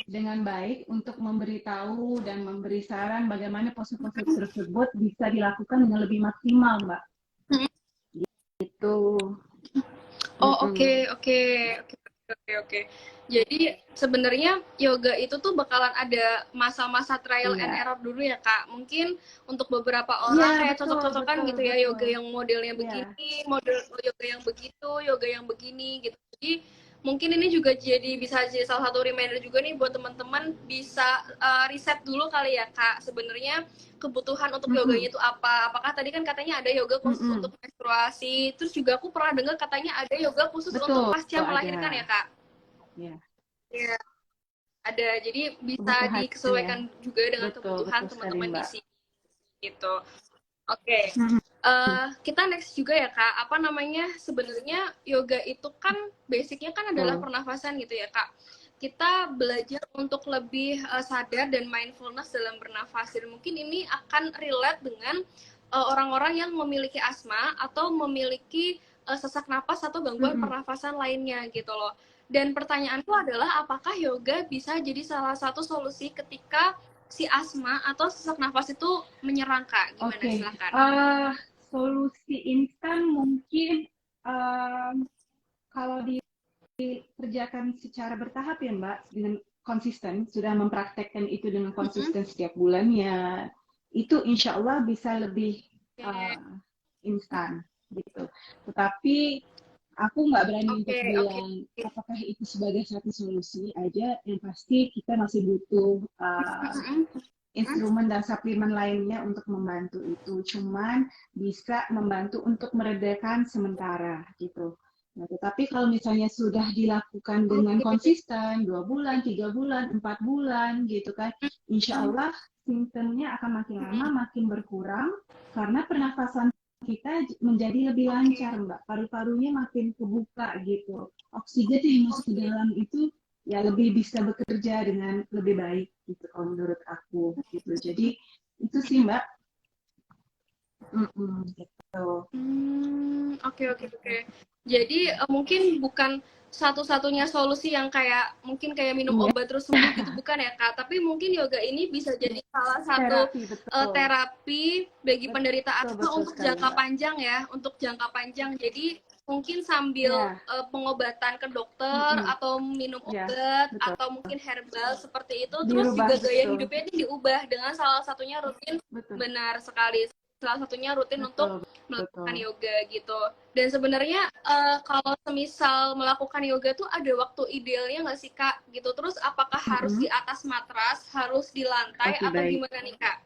dengan baik untuk memberitahu dan memberi saran bagaimana pose-pose tersebut bisa dilakukan dengan lebih maksimal, Mbak.
Mm.
Itu.
Oh, oke,
Mm-mm.
oke, oke, oke, oke. Jadi sebenarnya yoga itu tuh bakalan ada masa-masa trial and
Iya.
error dulu ya, Kak. Mungkin untuk beberapa
Iya,
orang kayak
betul,
cocok-cocokan
betul,
gitu ya,
betul.
yoga yang modelnya
Iya.
begini, model yoga yang begitu, yoga yang begini gitu. Jadi mungkin ini juga bisa jadi salah satu reminder juga nih buat teman-teman bisa riset dulu kali ya, Kak. Sebenarnya kebutuhan untuk yoganya
Mm-mm.
itu apa? Apakah tadi kan katanya ada yoga khusus untuk
Mm-mm.
menstruasi, terus juga aku pernah dengar katanya ada yoga khusus untuk
Betul,
pasca melahirkan ya
ada.
Kak?
Ya,
Iya, ada. Jadi bisa
kebutuhannya.
disesuaikan juga dengan
Betul,
kebutuhan
betul sekali,
teman-teman di
Mbak.
sini gitu. Oke.
Mm-mm.
Kita next juga ya Kak, apa namanya, sebenarnya yoga itu kan basicnya kan adalah
Betul.
pernafasan gitu ya Kak. Kita belajar untuk lebih sadar dan mindfulness dalam bernafas. Dan mungkin ini akan relate dengan orang-orang yang memiliki asma atau memiliki sesak napas atau gangguan
Mm-mm.
pernafasan lainnya gitu loh. Dan pertanyaanku adalah apakah yoga bisa jadi salah satu solusi ketika si asma atau sesak nafas itu menyerang Kak? Gimana?
Oke,
Silakan.
solusi instan mungkin kalau dikerjakan secara bertahap ya Mbak, dengan konsisten, sudah mempraktekkan itu dengan
Mm-mm.
konsisten setiap bulannya, itu insya Allah bisa lebih
Oke,
uh, instan gitu. Tetapi aku nggak berani untuk
oke, oke.
bilang apakah itu sebagai satu solusi aja. Yang pasti kita masih butuh
Mm-mm.
instrumen dan suplemen lainnya untuk membantu itu. Cuman bisa membantu untuk meredakan sementara gitu. Nah, tetapi kalau misalnya sudah dilakukan dengan
Oke.
konsisten 2 bulan, 3 bulan, 4 bulan gitu kan, insya Allah simptomnya akan makin lama
Mm-mm.
makin berkurang karena pernafasan kita menjadi lebih lancar,
Oke,
Mbak. Paru-parunya makin kebuka gitu. Oksigen yang masuk ke
oke.
dalam itu ya lebih bisa bekerja dengan lebih baik gitu kalau menurut aku gitu. Jadi itu sih Mbak. Gitu.
Oke, oke, oke. Jadi mungkin bukan satu-satunya solusi yang kayak mungkin kayak minum
Iya,
obat terus sembuh gitu bukan ya Kak? Tapi mungkin yoga ini bisa jadi salah satu
terapi betul.
terapi bagi penderita
Betul
asma
betul
untuk
sekali
jangka
Mbak.
panjang ya, untuk jangka panjang. Jadi mungkin sambil
Ya,
pengobatan ke dokter
mm-mm.
atau minum
Ya,
obat
betul.
atau mungkin herbal seperti itu, terus
Dirubah
juga gaya
betul.
hidupnya ini diubah dengan salah satunya rutin,
Betul.
benar sekali, salah satunya rutin untuk
Betul.
melakukan
Betul.
yoga gitu. Dan sebenarnya kalau semisal melakukan yoga tuh ada waktu idealnya nggak sih Kak? Gitu. Terus apakah harus di
Mm-mm.
atas matras, harus di lantai,
Oke,
atau
baik.
gimana nih Kak?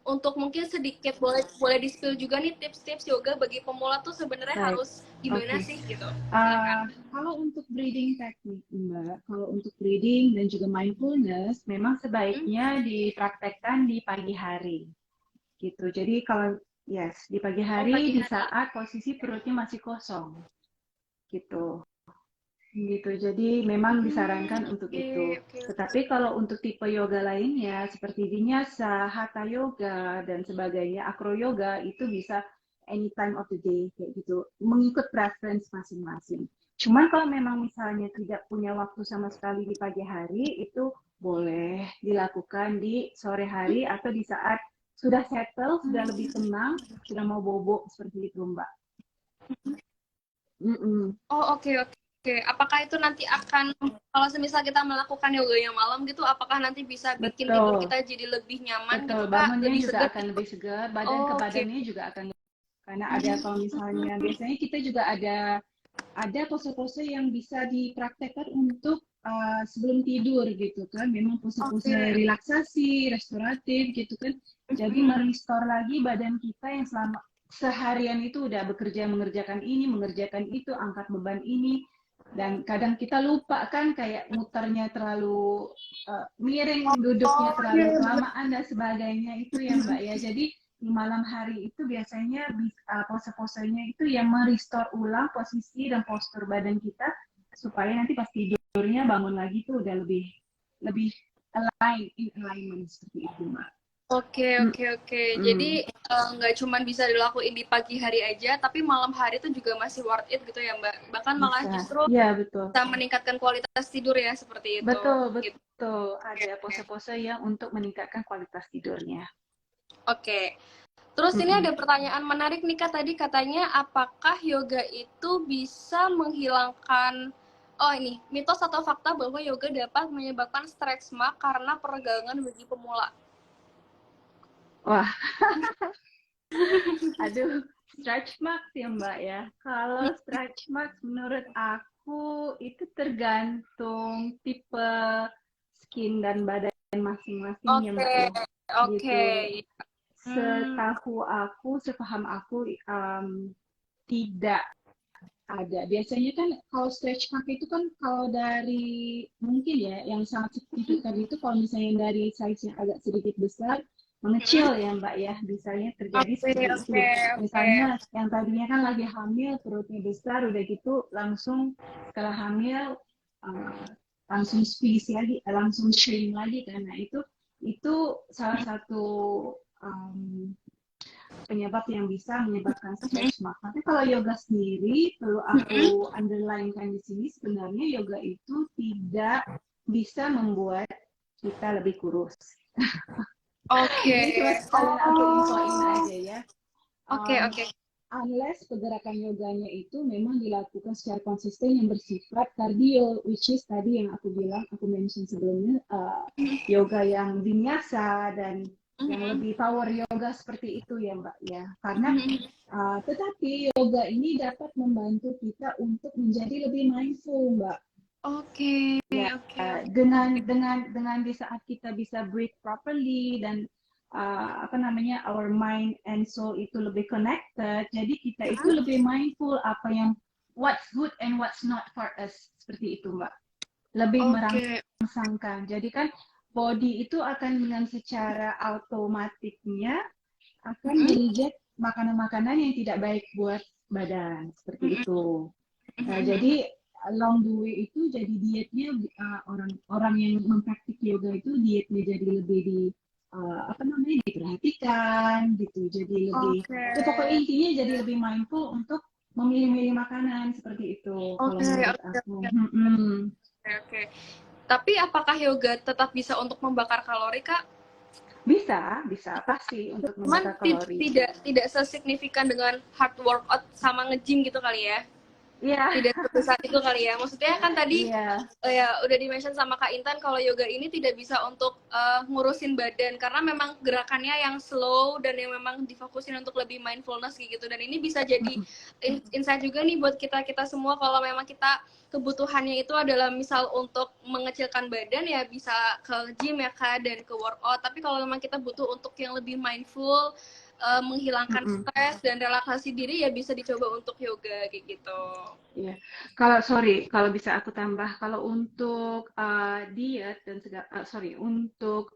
Untuk mungkin sedikit boleh boleh di spill juga nih tips-tips yoga bagi pemula tuh sebenarnya
Baik.
harus gimana
Oke.
sih gitu? Silakan.
Kalau untuk breathing teknik, Mbak, kalau untuk breathing dan juga mindfulness, memang
Hmm?
sebaiknya dipraktekkan di pagi hari. Gitu. Jadi kalau yes, di pagi
Oh
hari
pagi
di
hari.
saat posisi perutnya masih kosong gitu. Gitu. Jadi memang disarankan untuk
Oke,
itu.
oke,
Tetapi kalau untuk tipe yoga lainnya seperti vinyasa, hatha yoga dan sebagainya, acro yoga itu bisa any time of the day kayak gitu. Mengikut preference masing-masing. Cuman kalau memang misalnya tidak punya waktu sama sekali di pagi hari, itu boleh dilakukan di sore hari atau di saat sudah settle, sudah lebih tenang, sudah mau bobo seperti itu, Mbak. Mm-mm.
Oh, oke, oke. Oke, apakah itu nanti akan kalau semisal kita melakukan yoga yang malam gitu, apakah nanti bisa bikin tidur
Betul.
kita jadi lebih nyaman
Betul,
gitu, Kak?
bangunnya
Lebih
juga
segar
akan
gitu?
lebih segar, badan ke
Oh, oke.
badannya juga akan karena ada kalau misalnya biasanya kita juga ada pose-pose yang bisa dipraktekkan untuk sebelum tidur gitu kan. Memang pose-pose
Oke.
relaksasi, restoratif gitu kan. Jadi merestore lagi badan kita yang selama seharian itu udah bekerja mengerjakan ini, mengerjakan itu, angkat beban ini. Dan kadang kita lupa kan kayak muternya terlalu miring, duduknya
Oh,
terlalu
iya.
kelamaan dan sebagainya itu ya Mbak ya. Jadi di malam hari itu biasanya pose-posenya itu yang merestore ulang posisi dan postur badan kita supaya nanti pas tidurnya bangun lagi tuh udah lebih lebih align in alignment seperti itu Mbak.
Oke, oke, oke. Jadi
Mm-mm.
nggak cuman bisa dilakuin di pagi hari aja, tapi malam hari itu juga masih worth it gitu ya, Mbak. Bahkan malah
Bisa,
justru
ya betul.
bisa meningkatkan kualitas tidur ya, seperti itu.
Betul,
Gitu.
betul.
Oke,
Ada
oke.
pose-pose yang untuk meningkatkan kualitas tidurnya.
Oke. Terus ini
Mm-mm.
ada pertanyaan menarik nih Kak, tadi katanya apakah yoga itu bisa menghilangkan, oh ini, mitos atau fakta bahwa yoga dapat menyebabkan stretch mark karena peregangan bagi pemula.
Wah, aduh, stretch marks ya Mbak ya. Kalau stretch marks menurut aku itu tergantung tipe skin dan badan masing-masing ya
Oke,
Mbak ya.
oke.
Gitu.
Hmm,
Setahu aku, sepaham aku, tidak ada. Biasanya kan kalau stretch mark itu kan kalau dari mungkin ya yang sangat signifikan itu kalau misalnya dari size yang agak sedikit besar mengecil ya Mbak ya, misalnya terjadi
oke,
seperti
oke,
itu.
oke.
Misalnya yang tadinya kan lagi hamil perutnya besar udah gitu langsung setelah hamil uh, langsung squeeze lagi, langsung shrink lagi karena itu salah satu um, penyebab yang bisa menyebabkan stretch mark. Tapi kalau yoga sendiri, perlu aku
Mm-mm.
underlinekan di sini, sebenarnya yoga itu tidak bisa membuat kita lebih kurus.
Oke.
Ini cuma sekalian aku infoin
Oh,
aja ya.
oke,
Um,
oke.
Unless pergerakan yoganya itu memang dilakukan secara konsisten yang bersifat cardio, which is tadi yang aku bilang, aku mention sebelumnya, yoga yang vinyasa dan yang
Mhm.
lebih power yoga seperti itu ya Mbak ya. Karena
Mhm.
tetapi yoga ini dapat membantu kita untuk menjadi lebih mindful Mbak.
Oke,
Ya,
oke, oke.
dengan di saat kita bisa breathe properly dan apa namanya our mind and soul itu lebih connected, jadi kita itu
Mhm.
lebih mindful apa yang what's good and what's not for us seperti itu Mbak. Lebih
Oke.
merangsangkan. Jadi kan body itu akan dengan secara automatiknya akan
Mhm.
mereject makanan-makanan yang tidak baik buat badan seperti
Mhm.
itu. Nah,
Mhm.
jadi along the way itu jadi dietnya orang-orang yang mempraktik yoga itu dietnya jadi lebih apa namanya diperhatikan gitu. Jadi lebih
Oke.
ya pokoknya intinya jadi lebih mindful untuk memilih-milih makanan seperti itu kalau
Oke,
menurut
oke,
aku.
oke,
Mm-mm.
oke, oke. Tapi apakah yoga tetap bisa untuk membakar kalori, Kak?
Bisa, bisa pasti untuk
Cuman
membakar kalori.
tidak sesignifikan dengan hard workout sama nge-gym gitu kali ya?
Iya,
Tidak sebesar itu kali ya. Maksudnya kan tadi
iya.
ya udah di-mention sama Kak Intan kalau yoga ini tidak bisa untuk ngurusin badan karena memang gerakannya yang slow dan yang memang difokusin untuk lebih mindfulness gitu. Dan ini bisa jadi
Mm-mm.
insight juga nih buat kita semua kalau memang kita kebutuhannya itu adalah misal untuk mengecilkan badan ya bisa ke gym ya Kak dan ke workout. Tapi kalau memang kita butuh untuk yang lebih mindful menghilangkan
Mm-mm.
stres dan relaksasi diri ya bisa dicoba untuk yoga kayak gitu.
Iya, kalau sorry, kalau bisa aku tambah, kalau untuk diet dan segala, sorry, untuk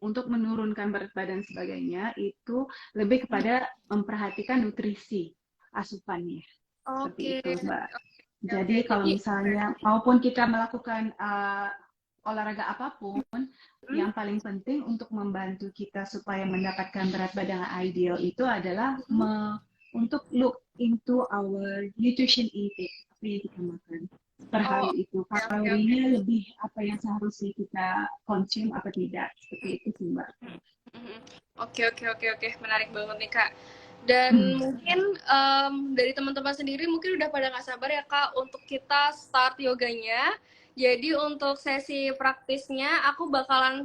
untuk menurunkan berat badan sebagainya itu lebih kepada memperhatikan nutrisi asupannya, seperti
Oke,
itu, Mbak.
oke,
Jadi
oke.
kalau
Jadi,
misalnya maupun kita melakukan olahraga apapun,
hmm,
yang paling penting untuk membantu kita supaya mendapatkan berat badan yang ideal itu adalah untuk look into our nutrition intake, apa yang kita makan per
oh,
hari itu.
oke, oke, oke.
Kalorinya lebih apa yang seharusnya kita konsum apa tidak, seperti itu sih Mbak.
Mhm. Oke, oke, oke, oke. Menarik banget nih, Kak. Dan mungkin dari teman-teman sendiri mungkin udah pada nggak sabar ya, Kak, untuk kita start yoganya. Jadi untuk sesi praktisnya, aku bakalan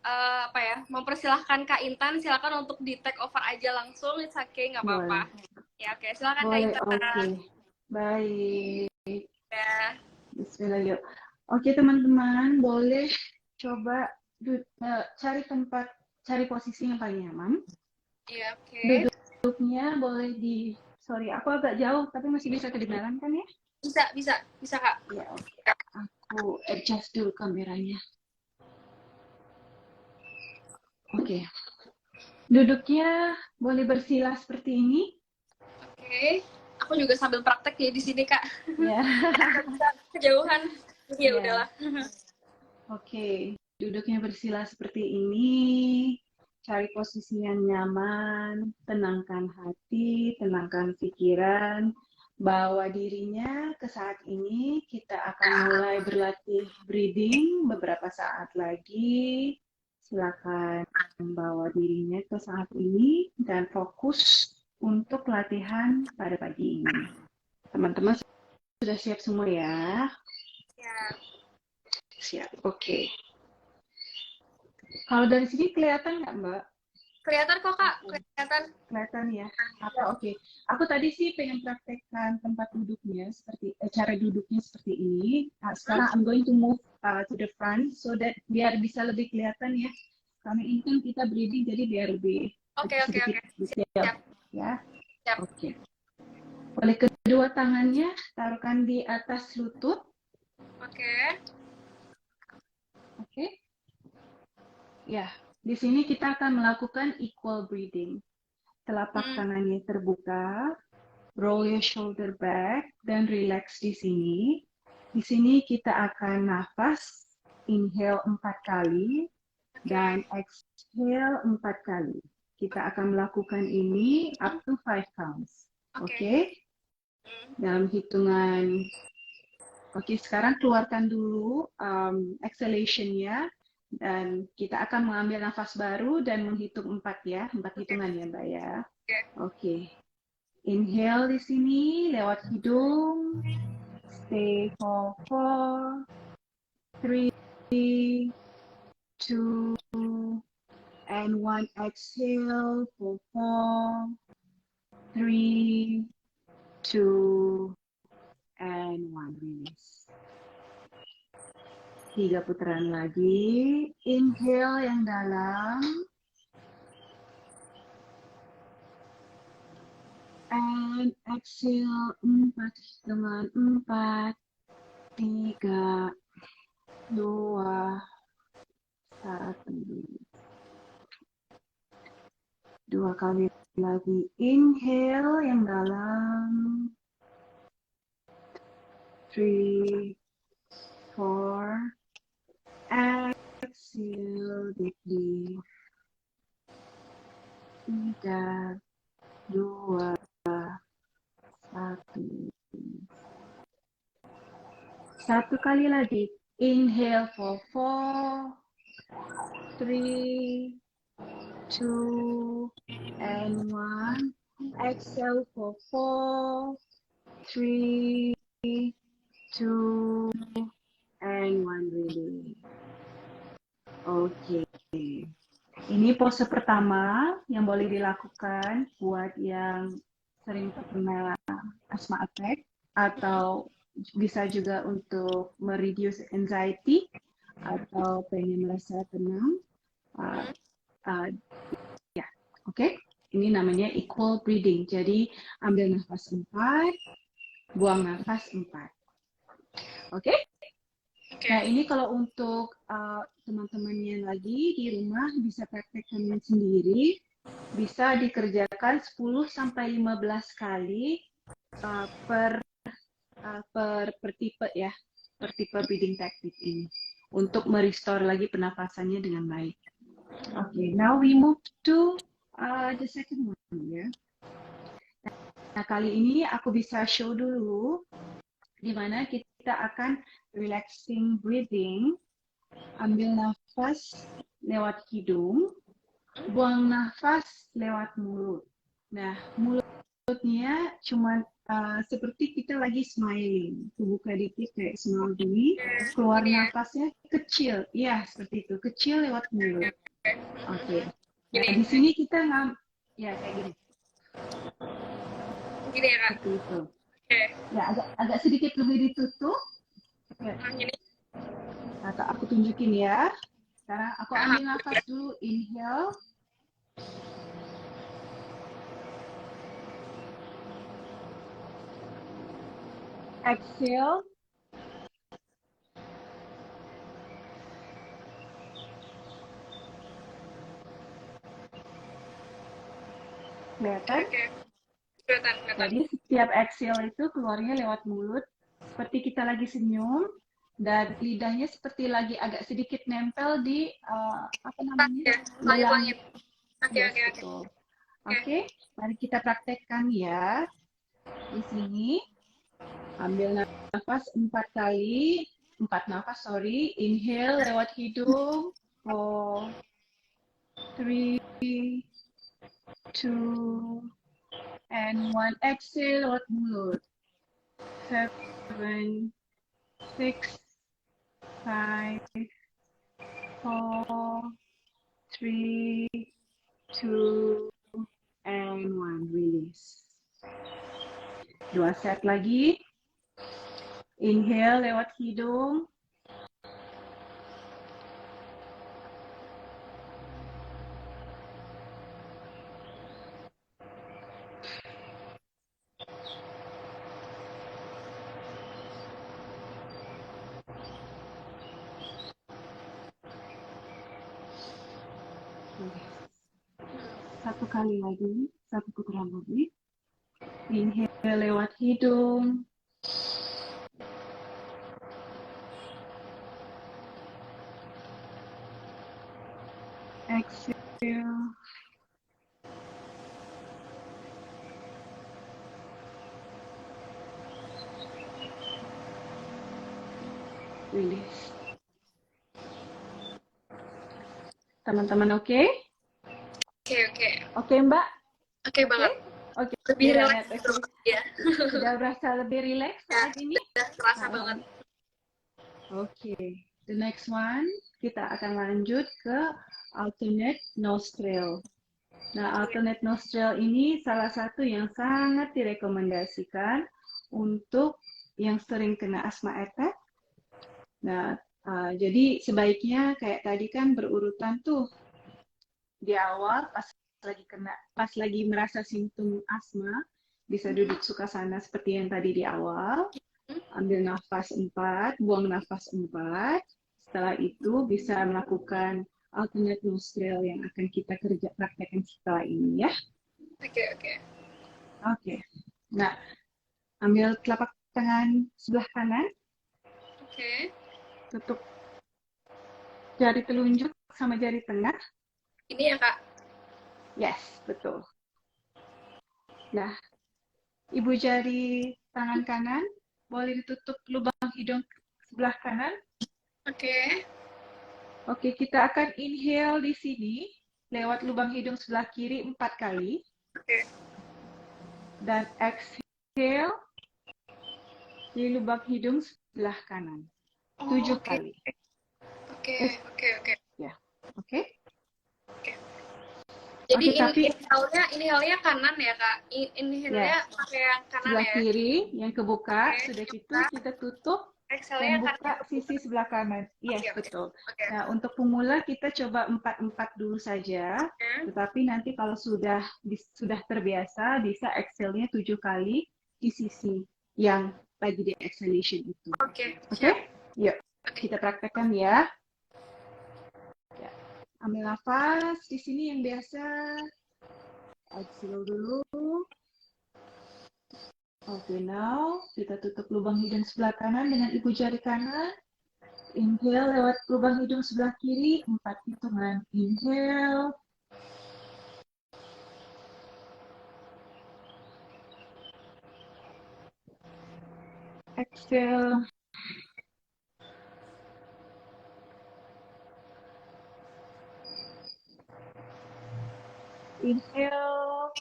apa ya, mempersilahkan Kak Intan, silakan untuk di take over aja langsung, it's okay, nggak
Boleh,
apa-apa. Ya, oke, silakan Kak
boleh, oke.
Intan.
Baik.
Ya,
Bismillah yuk. Oke teman-teman, boleh coba cari tempat, cari posisi yang paling nyaman.
iya, oke.
Duduknya boleh sorry, aku agak jauh, tapi masih bisa kedengaran kan ya?
Bisa, bisa, bisa, Kak.
Ya, oke. Aku adjust dulu kameranya. Oke. Duduknya boleh bersila seperti ini.
Oke. Aku juga sambil praktek ya di sini, Kak.
Ya,
Kejauhan. Ya
ya.
udahlah.
Oke. duduknya bersila seperti ini, cari posisi yang nyaman, tenangkan hati, tenangkan pikiran, bawa dirinya ke saat ini. Kita akan mulai berlatih breathing beberapa saat lagi. Silakan bawa dirinya ke saat ini dan fokus untuk latihan pada pagi ini. Teman-teman sudah siap semua ya? Siap, oke. Kalau dari sini kelihatan nggak, Mbak?
Kelihatan kok Kak, kelihatan.
Kelihatan ya? Oke. Aku tadi sih pengen praktekkan tempat duduknya seperti cara duduknya seperti ini. Nah, sekarang I'm going to move to the front so that biar bisa lebih kelihatan ya. Karena ini kan kita breathing jadi biar lebih sedikit siap ya.
Siap.
Oke. Oleh kedua tangannya taruhkan di atas lutut.
Oke.
Oke. Ya, di sini kita akan melakukan equal breathing. Telapak tangannya terbuka, roll your shoulder back, dan relax di sini. Di sini kita akan nafas, inhale 4 kali, dan exhale 4 kali. Kita akan melakukan ini up to 5 counts. Oke? Dalam hitungan. Oke, sekarang keluarkan dulu exhalation-nya. Dan kita akan mengambil nafas baru dan menghitung 4 ya, 4 hitungan ya Mbak ya. Oke. Inhale di sini lewat hidung. Stay for 4, 3, 2, and 1. Exhale for 4, 3, 2, and 1. Release. 3 putaran lagi. Inhale yang dalam. And exhale 4 dengan 4, 3, 2, 1. 2 kali lagi. Inhale yang dalam. 3, 4. Exhale deeply. 3, 2, 1. 1 kali lagi. Inhale for 4, 3, 2, and 1. Exhale for 4, 3, 2, and 1. Release. Oke. Ini pose pertama yang boleh dilakukan buat yang sering terkena asthma attack atau bisa juga untuk mereduce anxiety atau pengen merasa tenang. Ya, oke. Ini namanya equal breathing. Jadi ambil nafas 4, buang nafas 4. Oke? Nah, ini kalau untuk teman-temannya lagi di rumah bisa praktekkan sendiri, bisa dikerjakan 10-15 kali per tipe ya, per tipe breathing technique ini untuk merestore lagi pernapasannya dengan baik. Okay, now we move to the second one ya. Nah, kali ini aku bisa show dulu di mana kita akan relaxing breathing. Ambil nafas lewat hidung, buang nafas lewat mulut. Nah, mulutnya cuma seperti kita lagi smiling. Buka dikit kayak smile gini, keluar nafasnya kecil. Ya, seperti itu. Kecil lewat mulut. Oke. Nah, di sini kita ya kayak gini.
Gini ya Kak.
Seperti itu. Ya, agak sedikit lebih ditutup.
Gini.
Atau aku tunjukin ya. Sekarang aku ambil nafas dulu, inhale. Exhale. Kelihatan?
Kelihatan.
Jadi setiap exhale itu keluarnya lewat mulut. Seperti kita lagi senyum. dan lidahnya seperti lagi agak sedikit nempel di apa namanya?
Ya, langit-langit. Oke,
Yes,
oke, oke.
betul.
Oke.
Oke, mari kita praktekkan ya. Di sini ambil nafas 4 nafas, sorry. Inhale lewat hidung. 4, 3, 2, and 1. Exhale lewat mulut. 7, 6, 5, 4, 3, 2, and 1. Release. 2 set lagi. Inhale lewat hidung. Satu kali lagi, satu putaran lagi. Inhale lewat hidung. Exhale. Release. Teman-teman oke?
Oke, oke.
Oke, Mbak?
Oke banget.
Oke,
Lebih
banget.
relax
Oke.
ya.
Sudah berasa lebih rileks
Ya,
saat ini?
udah terasa banget.
Oke. The next one, kita akan lanjut ke alternate nostril. Nah, alternate nostril ini salah satu yang sangat direkomendasikan untuk yang sering kena asma attack. Nah, jadi sebaiknya kayak tadi kan berurutan tuh. Di awal pas lagi merasa simptom asma, bisa duduk sukhasana seperti yang tadi di awal. Ambil nafas 4, buang nafas 4. Setelah itu bisa melakukan alternate nostril yang akan kita praktekkan setelah ini ya.
Oke, oke.
Oke. Nah, ambil telapak tangan sebelah kanan,
Oke.
tutup jari telunjuk sama jari tengah.
Ini ya, Kak.
Yes, betul. Nah, ibu jari tangan kanan boleh ditutup lubang hidung sebelah kanan.
Oke.
Oke, kita akan inhale di sini lewat lubang hidung sebelah kiri 4 kali.
Oke.
Dan exhale di lubang hidung sebelah kanan. 7 kali.
Oke, oke, oke.
Ya, oke.
Jadi
Oke, tapi
inhalnya kanan ya, Kak? Inhalnya
yes,
pakai yang kanan
sebelah
ya?
kiri yang kebuka,
Oke,
sudah gitu
buka.
kita tutup
Exhale-nya
dan buka
kanan.
sisi sebelah kanan. Yes,
Oke, oke.
betul.
Oke.
Nah, untuk pemula kita coba 4-4 dulu saja.
Oke.
Tetapi nanti kalau sudah terbiasa, bisa exhale-nya 7 kali di sisi yang lagi di exhalation itu.
Oke,
Oke?
siap.
Yuk,
Oke.
kita praktekkan ya. Ya. Ambil nafas di sini yang biasa. Exhale dulu. Oke, now kita tutup lubang hidung sebelah kanan dengan ibu jari kanan. Inhale lewat lubang hidung sebelah kiri, 4 hitungan. Inhale. Exhale. Inhale.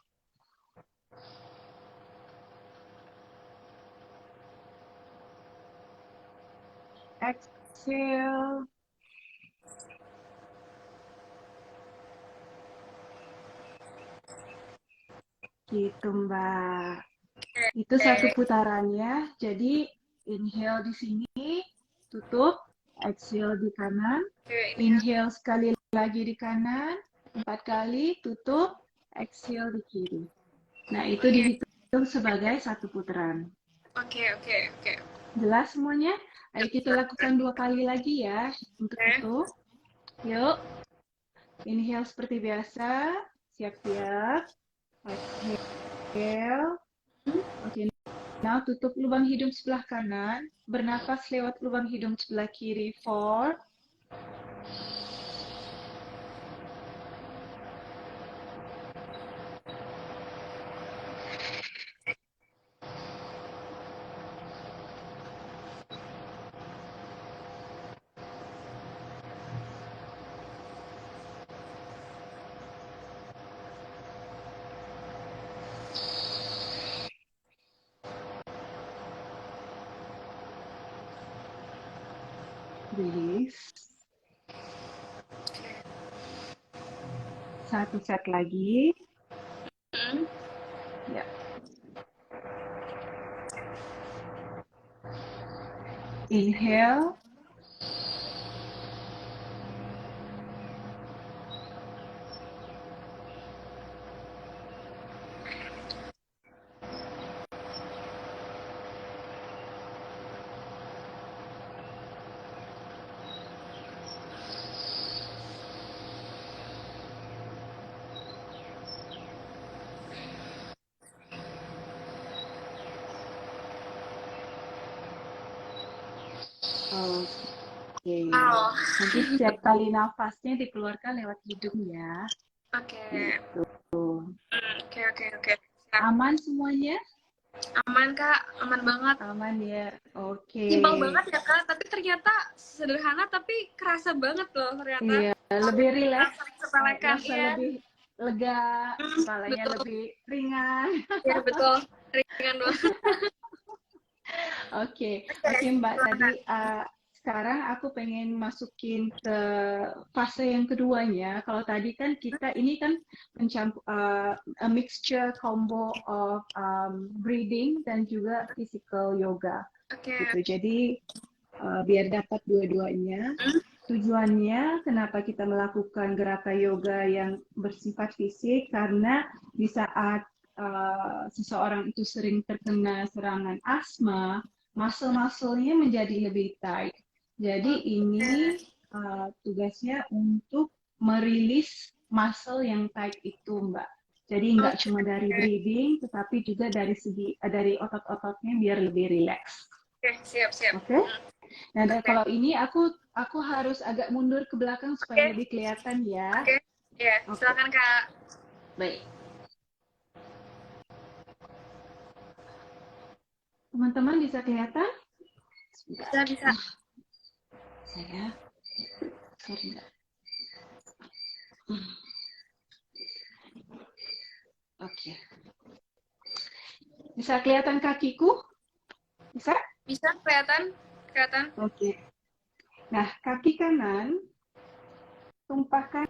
Exhale. Gitu, Mbak. Itu satu putarannya. Jadi inhale di sini, tutup. Exhale di kanan. Inhale sekali lagi di kanan. 4 kali, tutup. Exhale di kiri. Nah, itu dihitung sebagai satu putaran.
Oke, oke, oke.
Jelas semuanya? Ayo kita lakukan 2 kali lagi ya untuk itu. Yuk. Inhale seperti biasa. Siap-siap. Exhale. Oke. Now tutup lubang hidung sebelah kanan, bernafas lewat lubang hidung sebelah kiri. 4, release. Satu set lagi. Ya. Inhale. Oke.
Oh.
Nanti setiap kali nafasnya dikeluarkan lewat hidung ya.
Oke.
Gitu.
Oke. Siap.
Aman semuanya?
Aman Kak, aman banget.
Aman ya. Oke.
Simpel banget ya Kak, tapi ternyata sederhana tapi kerasa banget loh ternyata.
Iya, lebih rileks.
Sepelekan,
Rasa
iya.
lebih lega, kepalanya
betul.
lebih ringan.
Iya betul, ringan banget.
Oke, Mbak. Tadi sekarang aku pengen masukin ke fase yang keduanya. Kalau tadi kan kita ini kan a mixture combo of breathing dan juga physical yoga.
Oke.
Gitu. Jadi biar dapat dua-duanya. Tujuannya kenapa kita melakukan gerakan yoga yang bersifat fisik karena di saat seseorang itu sering terkena serangan asma, muscle-musclenya menjadi lebih tight. Jadi ini tugasnya untuk merilis muscle yang tight itu, Mbak. Jadi nggak cuma dari breathing, tetapi juga dari otot-ototnya biar lebih rileks.
Oke, siap.
Oke. Nah, kalau ini aku harus agak mundur ke belakang supaya lebih kelihatan ya.
Oke. Iya, silakan Kak.
Baik. Teman-teman bisa kelihatan?
Bisa.
Saya sorry enggak. Oke. Bisa kelihatan kakiku? Bisa?
Bisa kelihatan?
Oke. Nah, kaki kanan tumpahkan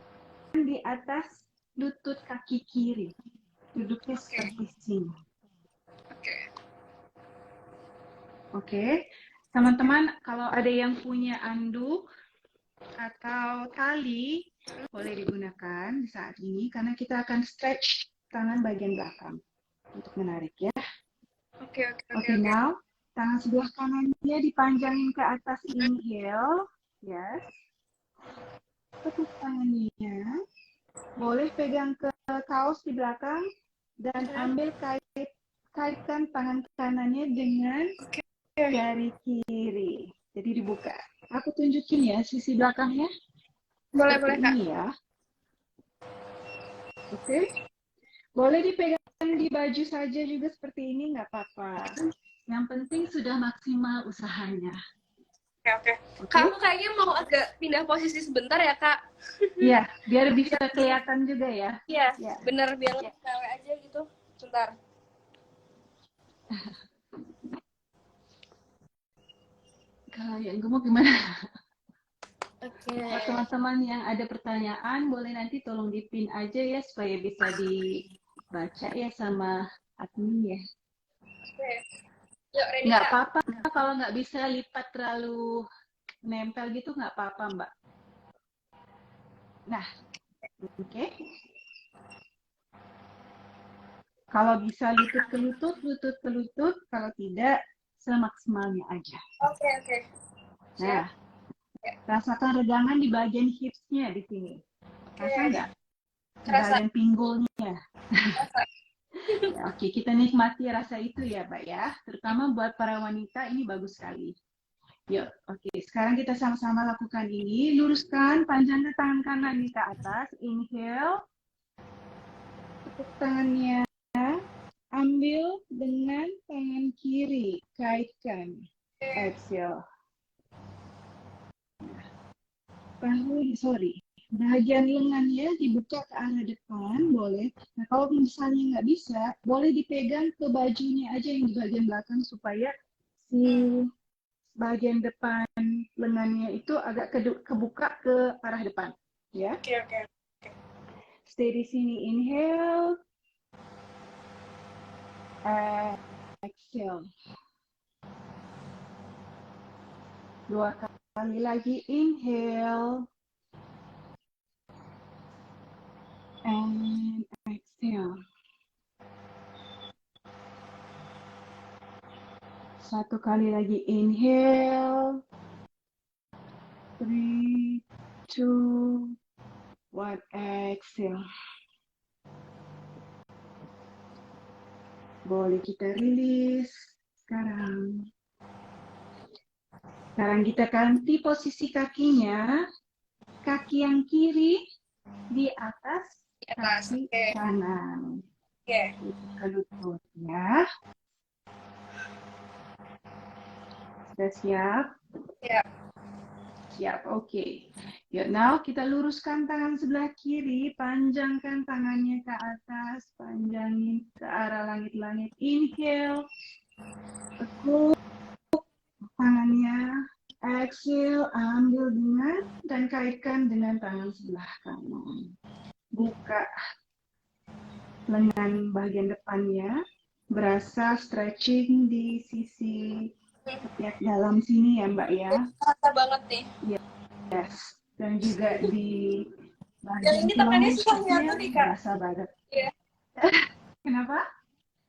di atas lutut kaki kiri. Duduknya seperti sini. Oke. Teman-teman, kalau ada yang punya anduk atau tali, boleh digunakan di saat ini karena kita akan stretch tangan bagian belakang untuk menarik ya.
Oke.
Now, tangan sebelah kanannya dipanjangin ke atas, inhale. Yes. Tepuk tangannya. Boleh pegang ke kaos di belakang dan ambil kaitkan tangan kanannya dengan jari kiri. Jadi dibuka. Aku tunjukin ya sisi belakangnya.
Boleh
Seperti
Kak.
ini ya. Oke. Boleh dipegang di baju saja juga seperti ini, nggak apa-apa. Yang penting sudah maksimal usahanya.
Oke. Kamu kayaknya mau agak pindah posisi sebentar ya Kak?
Iya, biar bisa kelihatan juga ya.
Iya, bener biar lebih cewek aja gitu. Sebentar.
Kalau yang gemuk gimana?
Oke.
Teman-teman yang ada pertanyaan boleh nanti tolong di-pin aja ya supaya bisa dibaca ya sama admin ya.
Oke. Yuk, ready
Nggak
Kak?
apa-apa kalau nggak bisa lipat terlalu nempel gitu, nggak apa-apa Mbak. Nah, oke. Kalau bisa lutut ke lutut, kalau tidak semaksimalnya aja.
Oke.
Nah, rasakan regangan di bagian hipsnya di sini. Rasa nggak? Di bagian pinggulnya. Ya, oke, kita nikmati rasa itu ya, Mbak ya. Terutama buat para wanita ini bagus sekali. Yuk, oke. Sekarang kita sama-sama lakukan ini. Luruskan, panjangkan tangan kanan ini ke atas. Inhale, tepuk tangannya. Ambil dengan tangan kiri, kaitkan. Exhale. Bagian lengannya dibuka ke arah depan, boleh. Nah, kalau misalnya nggak bisa, boleh dipegang ke bajunya aja yang di bagian belakang supaya si bagian depan lengannya itu agak kebuka ke arah depan. Ya.
Oke, oke.
Stay di sini. Inhale. Exhale. 2 kali lagi. Inhale. And exhale. 1 kali lagi. Inhale. 3, 2, 1. Exhale. Boleh kita rilis. Sekarang kita ganti posisi kakinya. Kaki yang kiri di atas
Di atas.
kaki
Oke.
kanan.
Oke.
Ke lutut ya. Sudah siap?
Siap.
Siap, oke. Yuk, now kita luruskan tangan sebelah kiri, panjangkan tangannya ke atas, panjangin ke arah langit-langit. Inhale, tekuk tangannya. Exhale, ambil dengan dan kaitkan dengan tangan sebelah kanan. Buka lengan bagian depannya, berasa stretching di sisi ketiak dalam sini ya Mbak ya.
Rasa banget nih.
Yes. Dan juga di
Yang
bagian
ini tangannya
tulang
susah nyatu
rusuknya
nih, Kak.
berasa banget.
Iya.
Kenapa?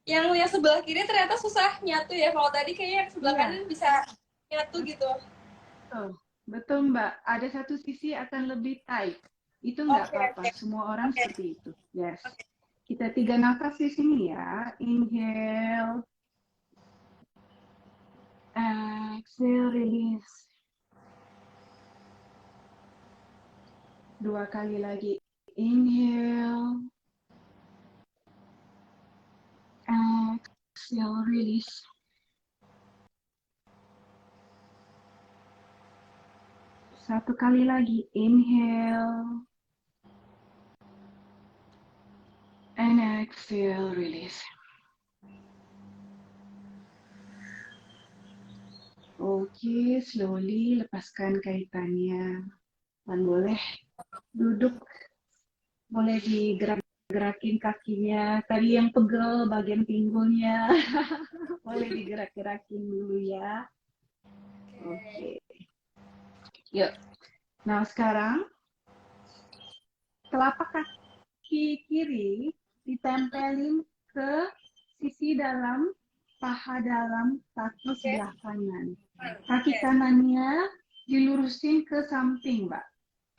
Yang sebelah kiri ternyata susah nyatu ya. Kalau tadi kayaknya yang sebelah
Iya.
kanan bisa nyatu gitu.
Betul. Betul Mbak. Ada satu sisi akan lebih tight. Itu nggak apa-apa. Semua orang seperti itu. Yes. Kita 3 nafas di sini ya. Inhale. Exhale, release. 2 kali lagi. Inhale. Exhale, release. Satu kali lagi. Inhale. And exhale, release. Oke, slowly lepaskan kaitannya. Dan boleh duduk, boleh digerak-gerakin kakinya. Tadi yang pegel bagian pinggulnya, boleh digerak-gerakin dulu ya. Oke. Yuk. Nah, sekarang telapak kaki kiri ditempelin ke sisi dalam paha dalam kaki sebelah kanan. Kaki kanannya dilurusin ke samping, Mbak.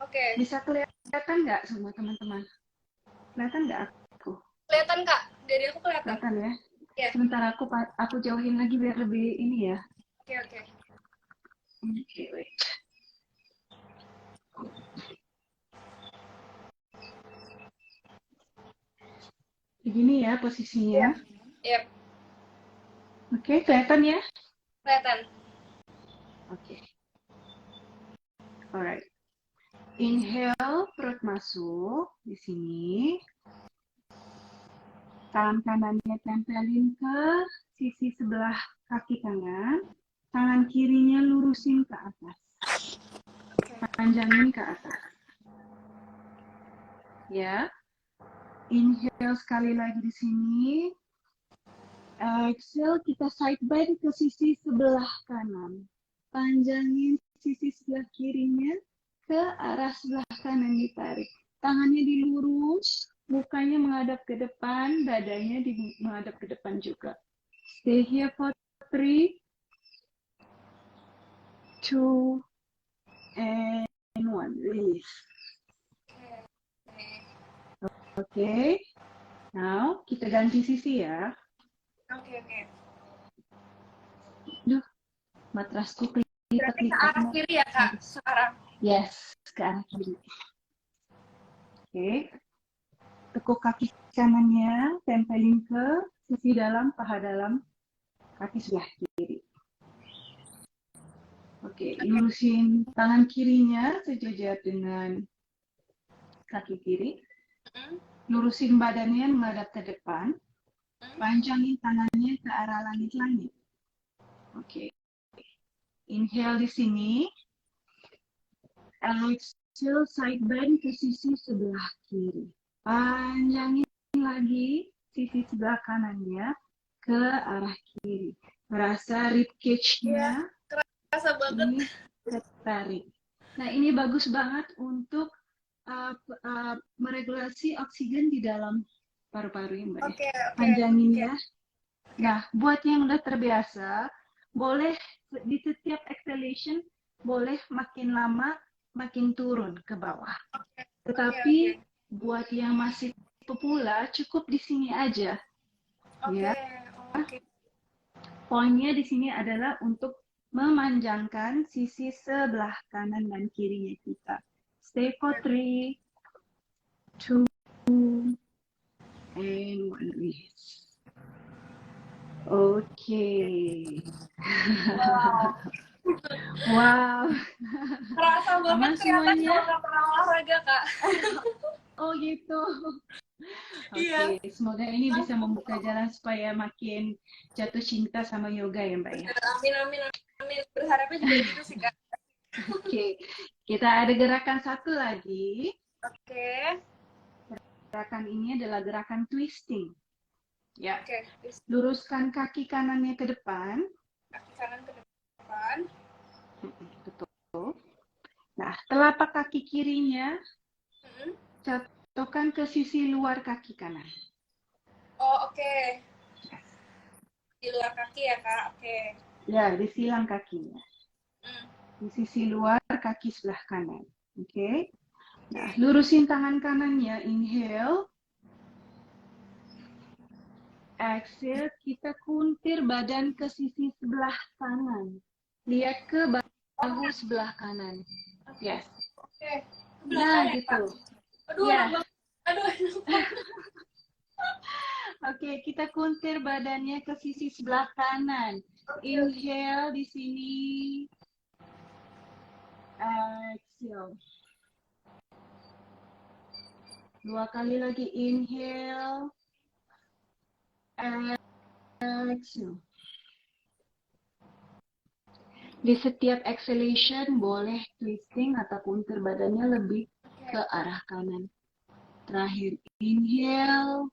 Oke.
Bisa kelihatan nggak semua teman-teman? Kelihatan nggak aku?
Kelihatan, Kak. Dari aku kelihatan.
Kelihatan ya?
Iya.
Sebentar aku jauhin lagi biar lebih ini ya.
Oke, oke.
Oke, wait. Begini ya posisinya.
Yep.
Oke, kelihatan ya?
Kelihatan.
Oke. Alright. Inhale, perut masuk di sini. Tangan kanannya tempelin ke sisi sebelah kaki kanan. Tangan kirinya lurusin ke atas. Panjangin ke atas. Ya. Inhale sekali lagi di sini. Exhale, kita side bend ke sisi sebelah kanan. Panjangin sisi sebelah kirinya ke arah sebelah kanan ditarik. Tangannya dilurus, mukanya menghadap ke depan, dadanya menghadap ke depan juga. Stay here for 3, 2, and 1. Release. Okay. Now kita ganti sisi ya.
Oke, oke.
Duh, matrasku
Berarti ke
kelipat-lipat.
arah kiri ya, Kak, sekarang.
Yes, ke arah kiri. Oke. Tekuk kaki kanannya, tempelin ke sisi dalam, paha dalam kaki sebelah kiri. Oke, lurusin tangan kirinya sejajar dengan kaki kiri. Lurusin badannya menghadap ke depan. Panjangin tangannya ke arah langit-langit. Oke. Inhale di sini. Exhale side bend ke sisi sebelah kiri. Panjangin lagi sisi sebelah kanannya ke arah kiri. Merasa rib cage-nya
Kerasa banget.
ini tertarik. Nah, ini bagus banget untuk meregulasi oksigen di dalam paru-paru ya, Mbak.
Oke, oke.
Panjangin
Oke.
ya. Nah, buat yang udah terbiasa, boleh di setiap exhalation boleh makin lama makin turun ke bawah. Tetapi buat yang masih pemula cukup di sini aja.
Oke,
Ya.
oke.
Poinnya di sini adalah untuk memanjangkan sisi sebelah kanan dan kirinya kita. Stay for 3, 2, and 1 release. Oke. Wow.
Kerasa banget
Aman
ternyata
semuanya?
kalau nggak pernah olahraga, Kak.
Oh gitu.
Iya.
Oke, semoga ini bisa membuka jalan supaya makin jatuh cinta sama yoga ya Mbak ya.
Amin, amin, amin. Berharapnya juga gitu sih, Kak.
Oke, kita ada gerakan satu lagi.
Oke.
Gerakan ini adalah gerakan twisting. Ya,
Oke.
luruskan kaki kanannya ke depan.
Kaki kanan ke depan.
Betul. Nah, telapak kaki kirinya jatuhkan ke sisi luar kaki kanan.
Oh, oke. Di luar kaki ya, Kak. Oke.
Ya, di silang kakinya. Di sisi luar kaki sebelah kanan. Oke. Nah, lurusin tangan kanannya. Inhale. Exhale, kita kuntir badan ke sisi sebelah kanan. Lihat ke bahu sebelah kanan. Yes.
Oke.
Nah, gitu.
Aduh,
Ya.
enak banget. Aduh, enak banget.
Oke, kita kuntir badannya ke sisi sebelah kanan. Inhale di sini. Exhale. 2 kali lagi inhale. Exhale. Di setiap exhalation boleh twisting atau kuntir badannya lebih ke arah kanan. Terakhir inhale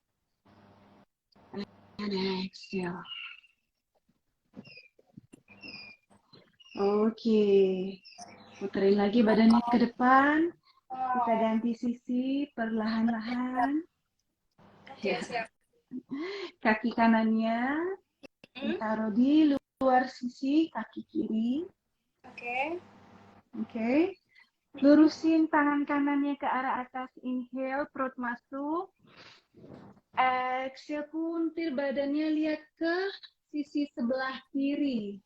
and exhale. Oke, puterin lagi badannya ke depan. Kita ganti sisi perlahan-lahan.
Oke, siap.
Kaki kanannya ditaruh di luar sisi kaki kiri.
Oke.
Oke. Lurusin tangan kanannya ke arah atas. Inhale, perut masuk. Exhale, kuntir badannya lihat ke sisi sebelah kiri.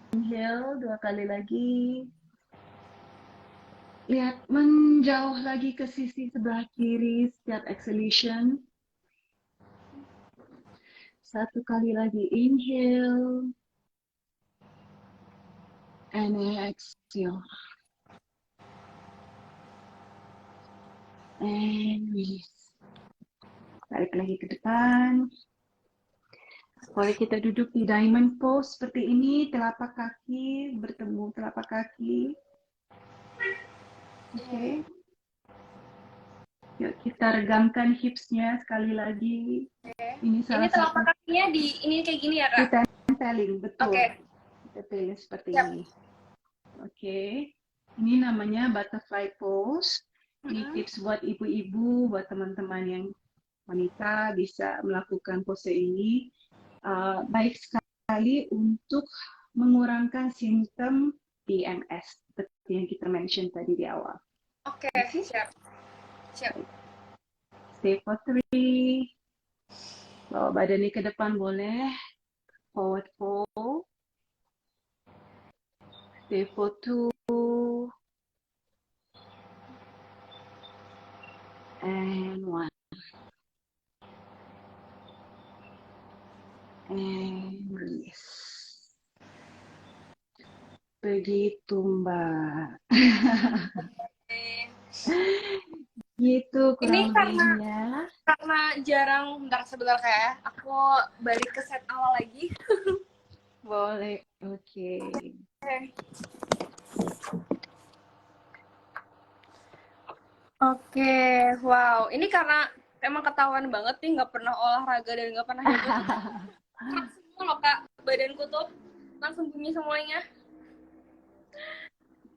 Inhale, 2 kali lagi. Lihat menjauh lagi ke sisi sebelah kiri setiap exhalation. 1 kali lagi inhale. And exhale. And release. Tarik lagi ke depan. Boleh kita duduk di diamond pose seperti ini, telapak kaki bertemu telapak kaki. Oke. Yuk kita regangkan hipsnya sekali lagi. Ini salah
telapak
satu
kakinya di ini kayak gini ya, Kak?
tempelin, betul.
Oke.
Kita pilih seperti
Yap.
ini. Oke. Ini namanya butterfly pose. Ini tips buat ibu-ibu, buat teman-teman yang wanita bisa melakukan pose ini. Baik sekali untuk mengurangkan simptom PMS seperti yang kita mention tadi di awal.
Oke, siap. Siap.
stay for 3. Bawa badannya ke depan boleh. Forward fold. Stay for 2. And 1. And release. Begitu, Mbak. Gitu
Ini
kurang lebihnya.
karena jarang, bentar sebentar kayak aku balik ke set awal lagi.
Boleh, oke.
Oke, wow. Ini karena emang ketahuan banget nih nggak pernah olahraga dan nggak pernah yoga tuh keras semua loh kak. Badanku tuh langsung bunyi semuanya.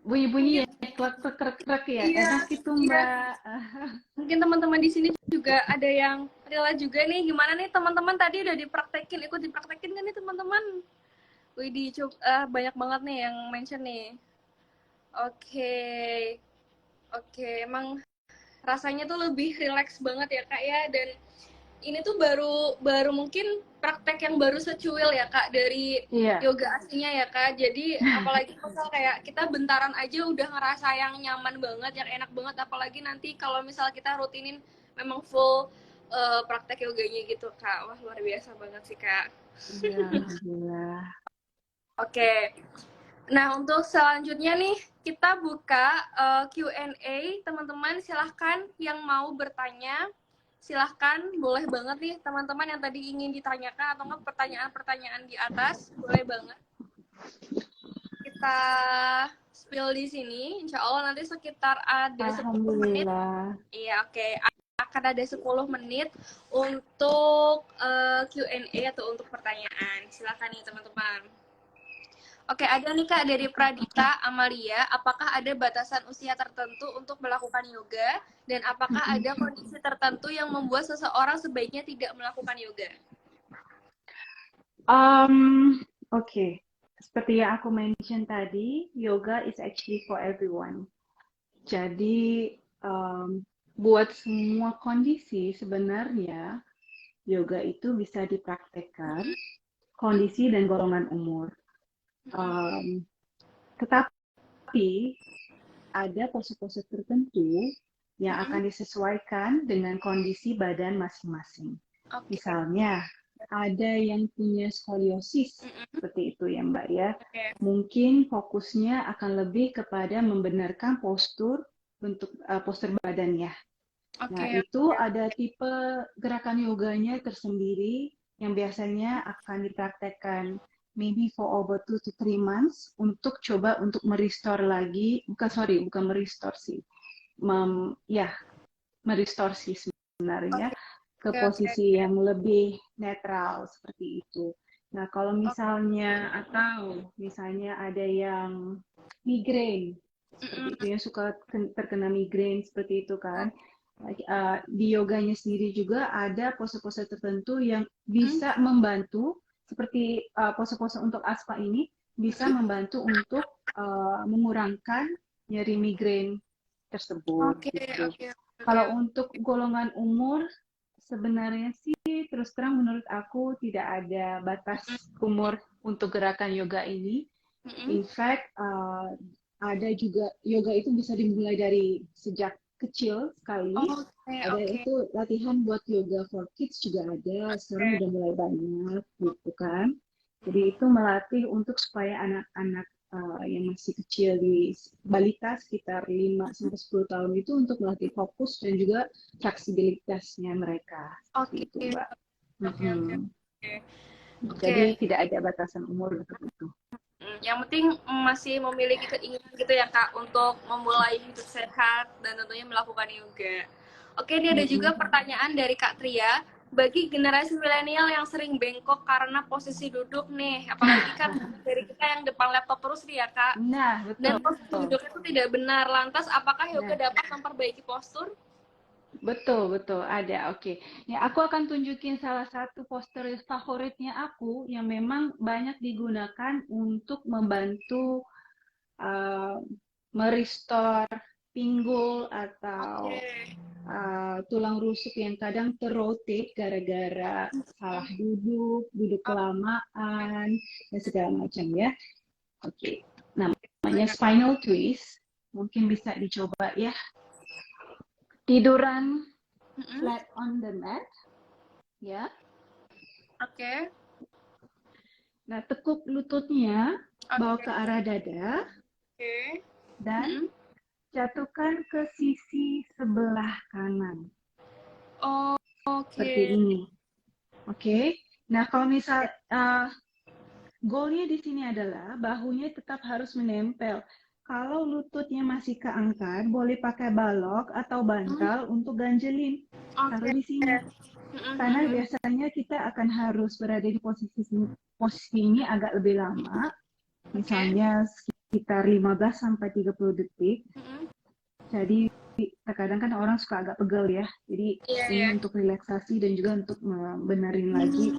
Bunyi-bunyi ya,
Mungkin
krek-krek ya.
iya,
Enak itu,
iya.
Mbak.
Mungkin teman-teman di sini juga ada yang rela juga nih. Gimana nih teman-teman tadi udah dipraktekin, ikut dipraktekin kan nih teman-teman? Widih, banyak banget nih yang mention nih. Oke, oke. Emang rasanya tuh lebih relax banget ya kak ya, dan ini tuh baru mungkin praktek yang baru secuil ya kak dari
Iya.
yoga aslinya ya kak. Jadi apalagi misal kayak kita bentaran aja udah ngerasa yang nyaman banget, yang enak banget, apalagi nanti kalau misal kita rutinin memang full praktek yoganya gitu kak. Wah luar biasa banget sih kak.
Iya, alhamdulillah.
Oke. Nah, untuk selanjutnya nih, kita buka Q&A. Teman-teman, silahkan yang mau bertanya. Silahkan, boleh banget nih teman-teman yang tadi ingin ditanyakan atau enggak pertanyaan-pertanyaan di atas. Boleh banget. Kita spill di sini. Insya Allah nanti sekitar ada 10 menit.
Alhamdulillah.
Iya, oke. Akan ada 10 menit untuk Q&A atau untuk pertanyaan. Silahkan nih teman-teman. Oke, ada nih Kak dari Pradita Amalia. Apakah ada batasan usia tertentu untuk melakukan yoga? Dan apakah ada kondisi tertentu yang membuat seseorang sebaiknya tidak melakukan yoga?
Oke. Seperti yang aku mention tadi, yoga is actually for everyone. Jadi, buat semua kondisi sebenarnya yoga itu bisa dipraktekkan, kondisi dan golongan umur. Tetapi ada pose-pose tertentu yang akan disesuaikan dengan kondisi badan masing-masing.
Oke.
Misalnya, ada yang punya skoliosis, seperti itu ya Mbak ya.
Oke.
Mungkin fokusnya akan lebih kepada membenarkan postur untuk postur badannya. Nah,
Oke.
itu ada tipe gerakan yoganya tersendiri yang biasanya akan dipraktekkan maybe for over 2 to 3 months untuk coba untuk merestore lagi, bukan merestore sih, merestore sih sebenarnya ke posisi yang lebih netral seperti itu. Nah, kalau misalnya ada yang migrain seperti itu, yang suka terkena migrain seperti itu kan. Di yoganya sendiri juga ada pose-pose tertentu yang bisa membantu, seperti pose-pose untuk aspa ini bisa membantu untuk mengurangkan nyeri migrain tersebut. Gitu. Kalau untuk golongan umur, sebenarnya sih terus terang menurut aku tidak ada batas umur untuk gerakan yoga ini. In fact, ada juga yoga itu bisa dimulai dari sejak kecil sekali. Ada itu latihan buat yoga for kids juga ada, sekarang udah mulai banyak gitu kan. Jadi itu melatih untuk supaya anak-anak yang masih kecil di balita sekitar 5-10 tahun itu untuk melatih fokus dan juga fleksibilitasnya mereka.
Oke.
Itu, Mbak.
Oke.
Jadi tidak ada batasan umur untuk itu.
Yang penting masih memiliki keinginan gitu ya Kak untuk memulai hidup sehat dan tentunya melakukan yoga. Oke, ini ada juga pertanyaan dari Kak Tria. Bagi generasi milenial yang sering bengkok karena posisi duduk nih, apalagi kan dari kita yang depan laptop terus nih ya Kak.
Nah, betul.
Dan posisi duduk itu tidak benar. Lantas apakah yoga dapat memperbaiki postur?
Betul, ada. Oke. Ya, aku akan tunjukin salah satu poster favoritnya aku yang memang banyak digunakan untuk membantu merestore pinggul atau tulang rusuk yang kadang terrotate gara-gara salah duduk, duduk kelamaan, dan segala macam ya. Oke, namanya spinal twist. Mungkin bisa dicoba ya. Tiduran flat on the mat, ya.
Oke.
Nah, tekuk lututnya, bawa
Oke.
ke arah dada,
Oke.
dan jatuhkan ke sisi sebelah kanan.
Oh,
Seperti
oke.
ini. Oke. Nah, kalau misal goalnya di sini adalah bahunya tetap harus menempel. Kalau lututnya masih keangkat, boleh pakai balok atau bantal untuk ganjelin. Taruh
Oke.
di sini. Karena biasanya kita akan harus berada di posisi ini agak lebih lama. Misalnya sekitar 15 sampai 30 detik. Jadi terkadang kan orang suka agak pegel ya. Jadi ini untuk relaksasi dan juga untuk membenarin lagi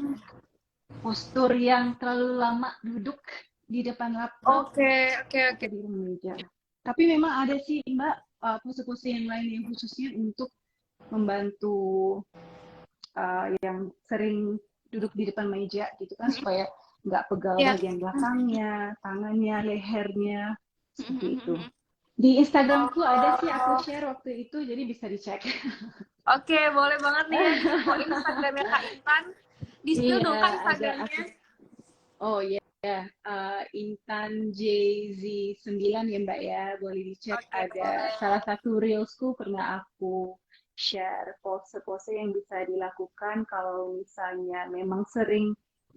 postur yang terlalu lama duduk di depan laptop
Oke.
atau di meja. Tapi memang ada sih Mbak pose-pose yang lain yang khususnya untuk membantu yang sering duduk di depan meja gitu kan supaya nggak pegal bagian belakangnya, tangannya, lehernya, seperti itu. Di Instagramku ada sih aku share waktu itu, jadi bisa dicek.
Oke, boleh banget nih ya info Instagramnya Kak Intan. Di-spill dong Kak
Ada
Instagramnya.
Oh iya, Intan JZ9 ya Mbak ya, boleh dicek.
Oke,
Ada
boleh.
salah satu reelsku pernah aku share pose-pose yang bisa dilakukan kalau misalnya memang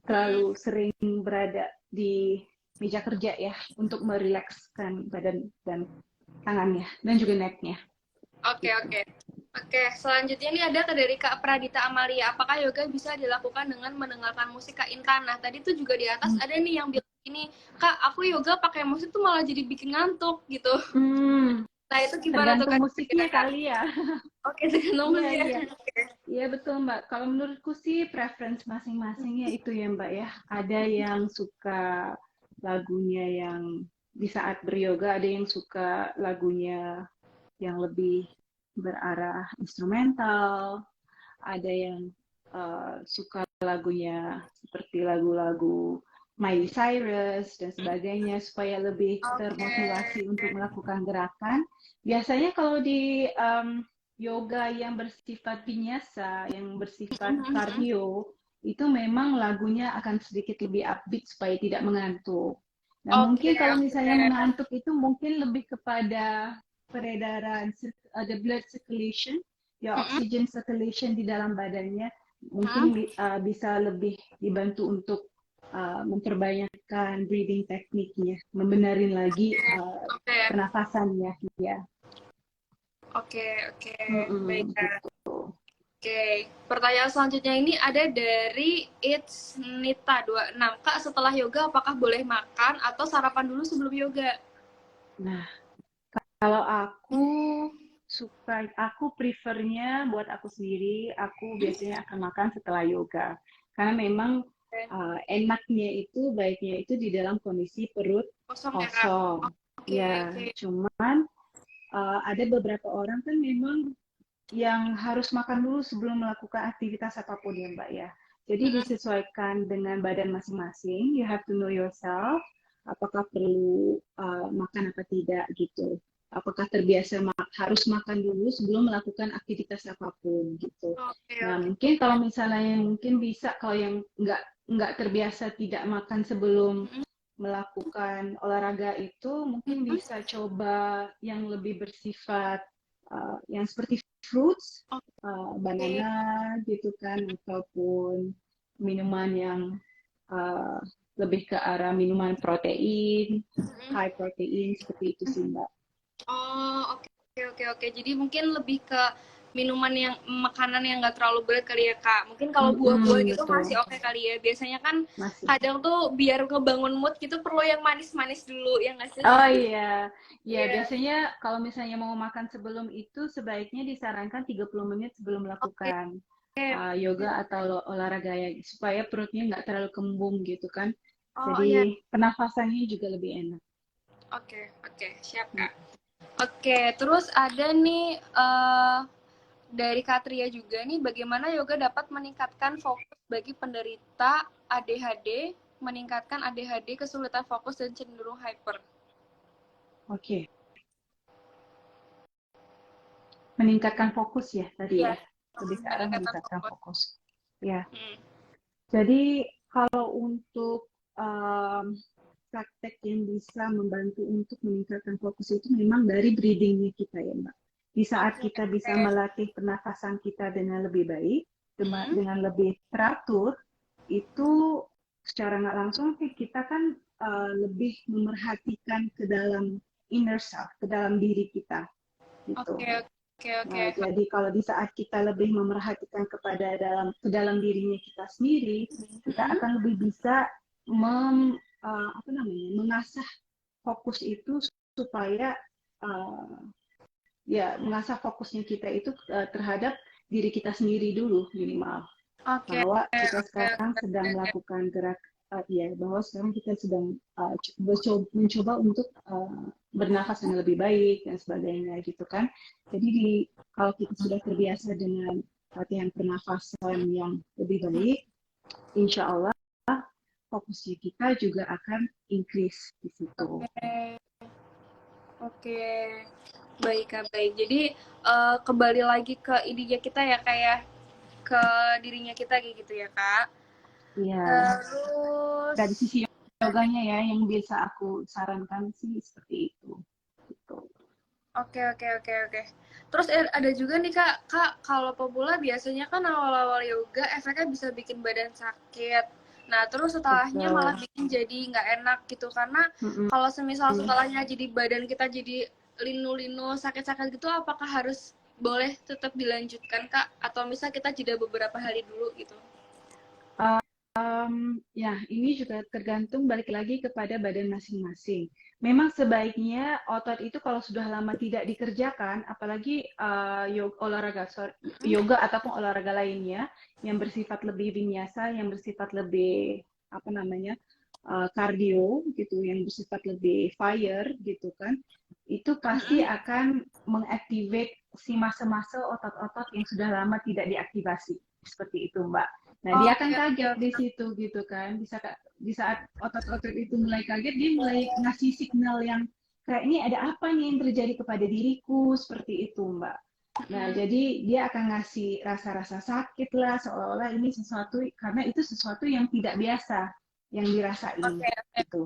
terlalu sering berada di meja kerja ya, untuk merilekskan badan dan tangannya dan juga necknya.
Oke, oke. Oke, selanjutnya ini ada dari Kak Pradita Amalia. Apakah yoga bisa dilakukan dengan mendengarkan musik Kak Intan? Nah, tadi tuh juga di atas ada nih yang bilang ini, Kak, aku yoga pakai musik tuh malah jadi bikin ngantuk gitu. Nah, itu gimana tuh
Tergantung
Kak?
musiknya kali ya.
Oke, tergantung
Iya,
musiknya.
iya. Iya betul Mbak. Kalau menurutku sih preference masing-masing ya itu ya Mbak ya. Ada yang suka lagunya yang di saat beryoga, ada yang suka lagunya yang lebih berarah instrumental, ada yang suka lagunya seperti lagu-lagu Miley Cyrus dan sebagainya supaya lebih termotivasi untuk melakukan gerakan. Biasanya kalau di yoga yang bersifat vinyasa, yang bersifat cardio, itu memang lagunya akan sedikit lebih upbeat supaya tidak mengantuk. Nah, mungkin kalau misalnya mengantuk itu mungkin lebih kepada peredaran, the blood circulation, ya oxygen circulation di dalam badannya mungkin bisa lebih dibantu untuk memperbanyakkan breathing tekniknya, membenarin lagi pernafasannya ya.
Oke, baik.
Gitu.
Oke, pertanyaan selanjutnya ini ada dari It's Nita 26. Kak, setelah yoga apakah boleh makan atau sarapan dulu sebelum yoga?
Nah, kalau aku prefernya buat aku sendiri, aku biasanya akan makan setelah yoga. Karena memang enaknya itu, baiknya itu di dalam kondisi perut kosong. Ya, cuman ada beberapa orang kan memang yang harus makan dulu sebelum melakukan aktivitas apapun ya Mbak ya. Jadi disesuaikan dengan badan masing-masing. You have to know yourself. Apakah perlu makan apa tidak gitu. Apakah terbiasa harus makan dulu sebelum melakukan aktivitas apapun gitu. Nah mungkin kalau misalnya mungkin bisa kalau yang nggak terbiasa tidak makan sebelum melakukan olahraga itu mungkin bisa coba yang lebih bersifat yang seperti fruits, banana gitu kan, ataupun minuman yang lebih ke arah minuman protein, high protein seperti itu sih Mbak.
Oh, oke. Jadi mungkin lebih ke minuman yang makanan yang nggak terlalu berat kali ya Kak. Mungkin kalau buah-buah gitu
Betul.
masih oke kali ya. Biasanya kan
Masih.
kadang tuh biar ngebangun mood gitu perlu yang manis-manis dulu ya nggak sih?
Oh iya. Ya, biasanya kalau misalnya mau makan sebelum itu sebaiknya disarankan 30 menit sebelum melakukan yoga atau olahraga ya, supaya perutnya nggak terlalu kembung gitu kan. Jadi pernafasannya juga lebih enak.
Oke, siap Kak. Oke, terus ada nih dari Katria juga nih, bagaimana yoga dapat meningkatkan fokus bagi penderita ADHD, meningkatkan ADHD, kesulitan fokus dan cenderung hyper.
Oke, meningkatkan fokus ya tadi
Iya,
ya. Lebih ke arah
meningkatkan
meningkatkan
fokus.
fokus. Ya,
Hmm.
jadi kalau untuk praktek yang bisa membantu untuk meningkatkan fokus itu memang dari breathing-nya kita ya Mbak. Di saat
Oke,
kita bisa
oke.
melatih pernafasan kita dengan lebih baik,
Hmm.
dengan lebih teratur, itu secara nggak langsung kita kan lebih memerhatikan ke dalam inner self, ke dalam diri kita gitu.
Oke, oke, oke.
Nah, jadi kalau di saat kita lebih memerhatikan ke dalam dirinya kita sendiri, kita
Hmm.
akan lebih bisa mengasah fokus itu supaya uh, ya mengasah fokusnya kita itu terhadap diri kita sendiri dulu minimal.
Oke,
Bahwa kita
oke,
sekarang sedang
oke.
melakukan ya bahwa sekarang kita sedang mencoba untuk bernafas yang lebih baik dan sebagainya gitu kan. Jadi kalau kita sudah terbiasa dengan latihan pernafasan yang lebih baik, insya Allah fokusnya kita juga akan increase di situ.
Oke, oke. Baik, Kak, baik. Jadi, kembali lagi ke idenya kita ya, kayak ke dirinya kita kayak gitu ya, Kak.
Iya,
Terus,
dari sisi yoganya ya yang bisa aku sarankan sih seperti itu. Gitu.
oke, oke, oke, oke. Terus ada juga nih, Kak, kalau pemula biasanya kan awal-awal yoga efeknya bisa bikin badan sakit. Nah, terus setelahnya malah
Betul.
bikin jadi nggak enak gitu. Karena
Mm-mm.
kalau semisal setelahnya jadi badan kita jadi linu-linu, sakit-sakit gitu, apakah harus boleh tetap dilanjutkan, Kak? Atau misal kita jeda beberapa hari dulu gitu?
Ya, ini juga tergantung balik lagi kepada badan masing-masing. Memang sebaiknya otot itu kalau sudah lama tidak dikerjakan, apalagi yoga ataupun olahraga lainnya yang bersifat lebih vinyasa, yang bersifat lebih apa namanya cardio gitu, yang bersifat lebih fire gitu kan, itu pasti
Mm-mm.
akan mengaktifasi si masa-masa otot-otot yang sudah lama tidak diaktifasi seperti itu, Mbak. Nah, dia akan
Oke, oke,
kaget di
oke.
situ gitu kan. Di saat otot-otot itu mulai kaget, dia mulai ngasih signal yang kayak ini ada apa nih yang terjadi kepada diriku seperti itu, Mbak. Nah,
Mm-mm.
jadi dia akan ngasih rasa-rasa sakit lah, seolah-olah ini sesuatu karena itu sesuatu yang tidak biasa yang dirasain
Oke, oke,
gitu.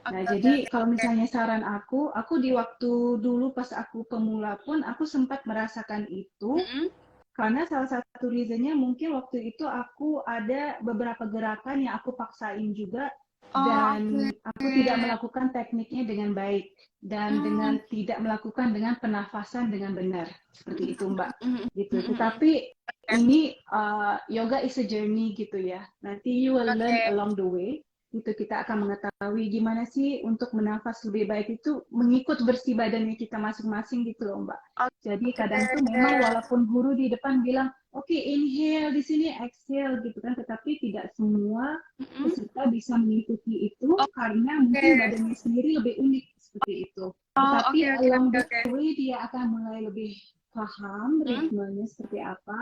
Nah,
oke, oke,
jadi
oke,
kalau
oke.
misalnya saran aku di waktu dulu pas aku pemula pun aku sempat merasakan itu
Mm-mm.
karena salah satu reasonnya mungkin waktu itu aku ada beberapa gerakan yang aku paksain juga
Oh,
dan aku tidak
oke.
melakukan tekniknya dengan baik dan
Hmm.
dengan tidak melakukan dengan penafasan dengan benar seperti itu Mbak
Mhm,
gitu.
mhm, mhm.
Tetapi
Oke,
ini yoga is a journey gitu ya. Nanti you will learn
oke,
along the way. Itu kita akan mengetahui gimana sih untuk menafas lebih baik itu mengikut bersih badannya kita masing-masing gitu loh Mbak. Jadi
oke.
kadang tuh memang walaupun guru di depan bilang, oke inhale di sini, exhale gitu kan, tetapi tidak semua
Mhm.
peserta bisa mengikuti itu karena mungkin
Oke.
badannya sendiri lebih unik seperti itu.
Oh, oke,
Tetapi
oke,
along
oke,
the
oke.
way dia akan mulai lebih paham
Hmm.
ritmenya seperti apa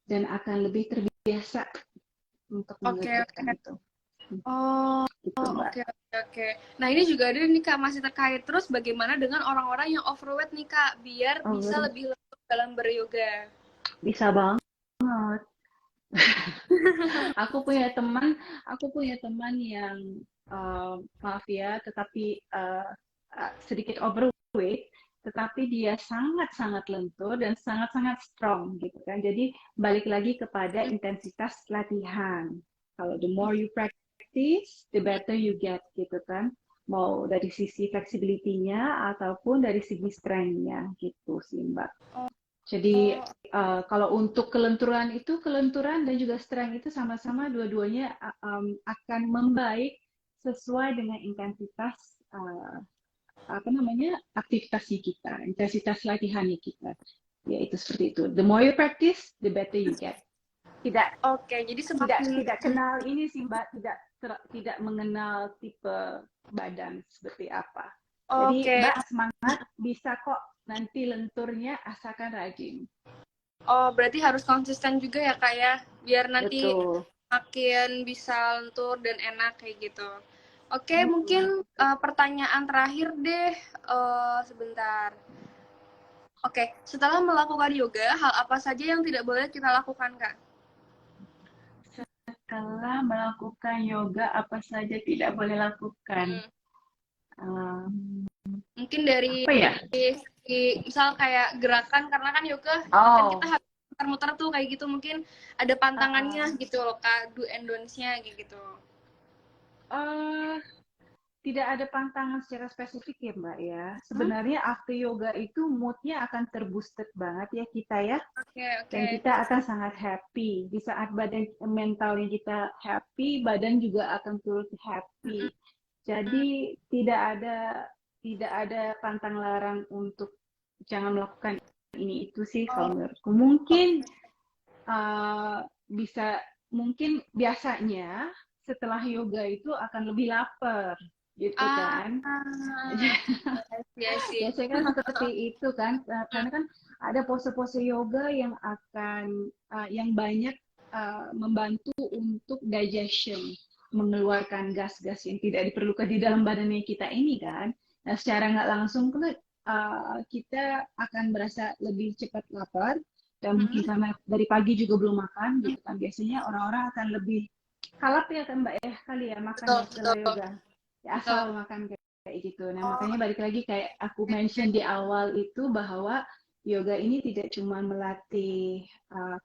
dan akan lebih terbiasa untuk
Oke, oke.
mengerjakan itu.
Oh,
Gitu Mbak.
oke, oke, oke. Nah, ini juga ada nih, Kak, masih terkait terus bagaimana dengan orang-orang yang overweight nih, Kak, biar bisa
Oh,
lebih lentur dalam beryoga.
bisa banget. Aku punya teman, aku punya teman yang maaf ya, tetapi sedikit overweight, tetapi dia sangat-sangat lentur dan sangat-sangat strong gitu kan. Jadi balik lagi kepada intensitas latihan. Kalau the more you practice, the better you get gitu kan. Mau dari sisi flexibility-nya ataupun dari segi strength-nya gitu sih Mbak. Jadi
Oh,
kalau untuk kelenturan itu, kelenturan dan juga strength itu sama-sama dua-duanya akan membaik sesuai dengan intensitas apa namanya aktivitas kita, intensitas latihannya kita. Ya itu seperti itu. The more you practice, the better you get. Tidak
oke. Jadi
tidak
semakin
tidak kenal ini sih Mbak, tidak mengenal tipe badan seperti apa. Jadi
oke.
Mbak semangat, bisa kok nanti lenturnya asalkan rajin.
Oh, berarti harus konsisten juga ya Kak ya, biar nanti
Betul.
makin bisa lentur dan enak kayak gitu. Oke,
Mm-mm.
mungkin pertanyaan terakhir deh, sebentar. Oke, setelah melakukan yoga, hal apa saja yang tidak boleh kita lakukan, Kak?
Setelah melakukan yoga, apa saja tidak boleh lakukan?
Mm-mm.
Um,
Mungkin dari
apa ya?
misal kayak gerakan, karena kan yoga kan kita
Oh,
harus muter-muter tuh kayak gitu, mungkin ada
uh, uh,
pantangannya gitu loh, Kak, do and don'ts-nya kayak gitu.
uh, tidak ada pantangan secara spesifik ya Mbak ya.
Hmm?
Sebenarnya after yoga itu moodnya akan terboosted banget ya kita ya.
Oke,
Dan
oke.
kita akan sangat happy. Di saat badan mentalnya kita happy, badan juga akan turut
Mm-mm.
happy. Jadi tidak ada pantang larang untuk jangan melakukan ini itu sih kalau
Oh,
menurutku. Mungkin uh, bisa mungkin biasanya setelah yoga itu akan lebih lapar gitu
ah,
kan.
iya sih.
Biasanya kan seperti itu kan, karena kan ada pose-pose yoga yang yang banyak membantu untuk digestion, mengeluarkan gas-gas yang tidak diperlukan di dalam badannya kita ini kan. Nah, secara nggak langsung kan kita akan merasa lebih cepat lapar dan mungkin
Mm-mm.
karena dari pagi juga belum makan gitu kan. Biasanya orang-orang akan lebih kalap ya kan Mbak ya kali ya makan
Betul,
ya setelah
betul,
yoga. Ya,
betul.
asal makan kayak gitu. Nah,
Oh,
makanya balik lagi kayak aku mention di awal itu bahwa yoga ini tidak cuma melatih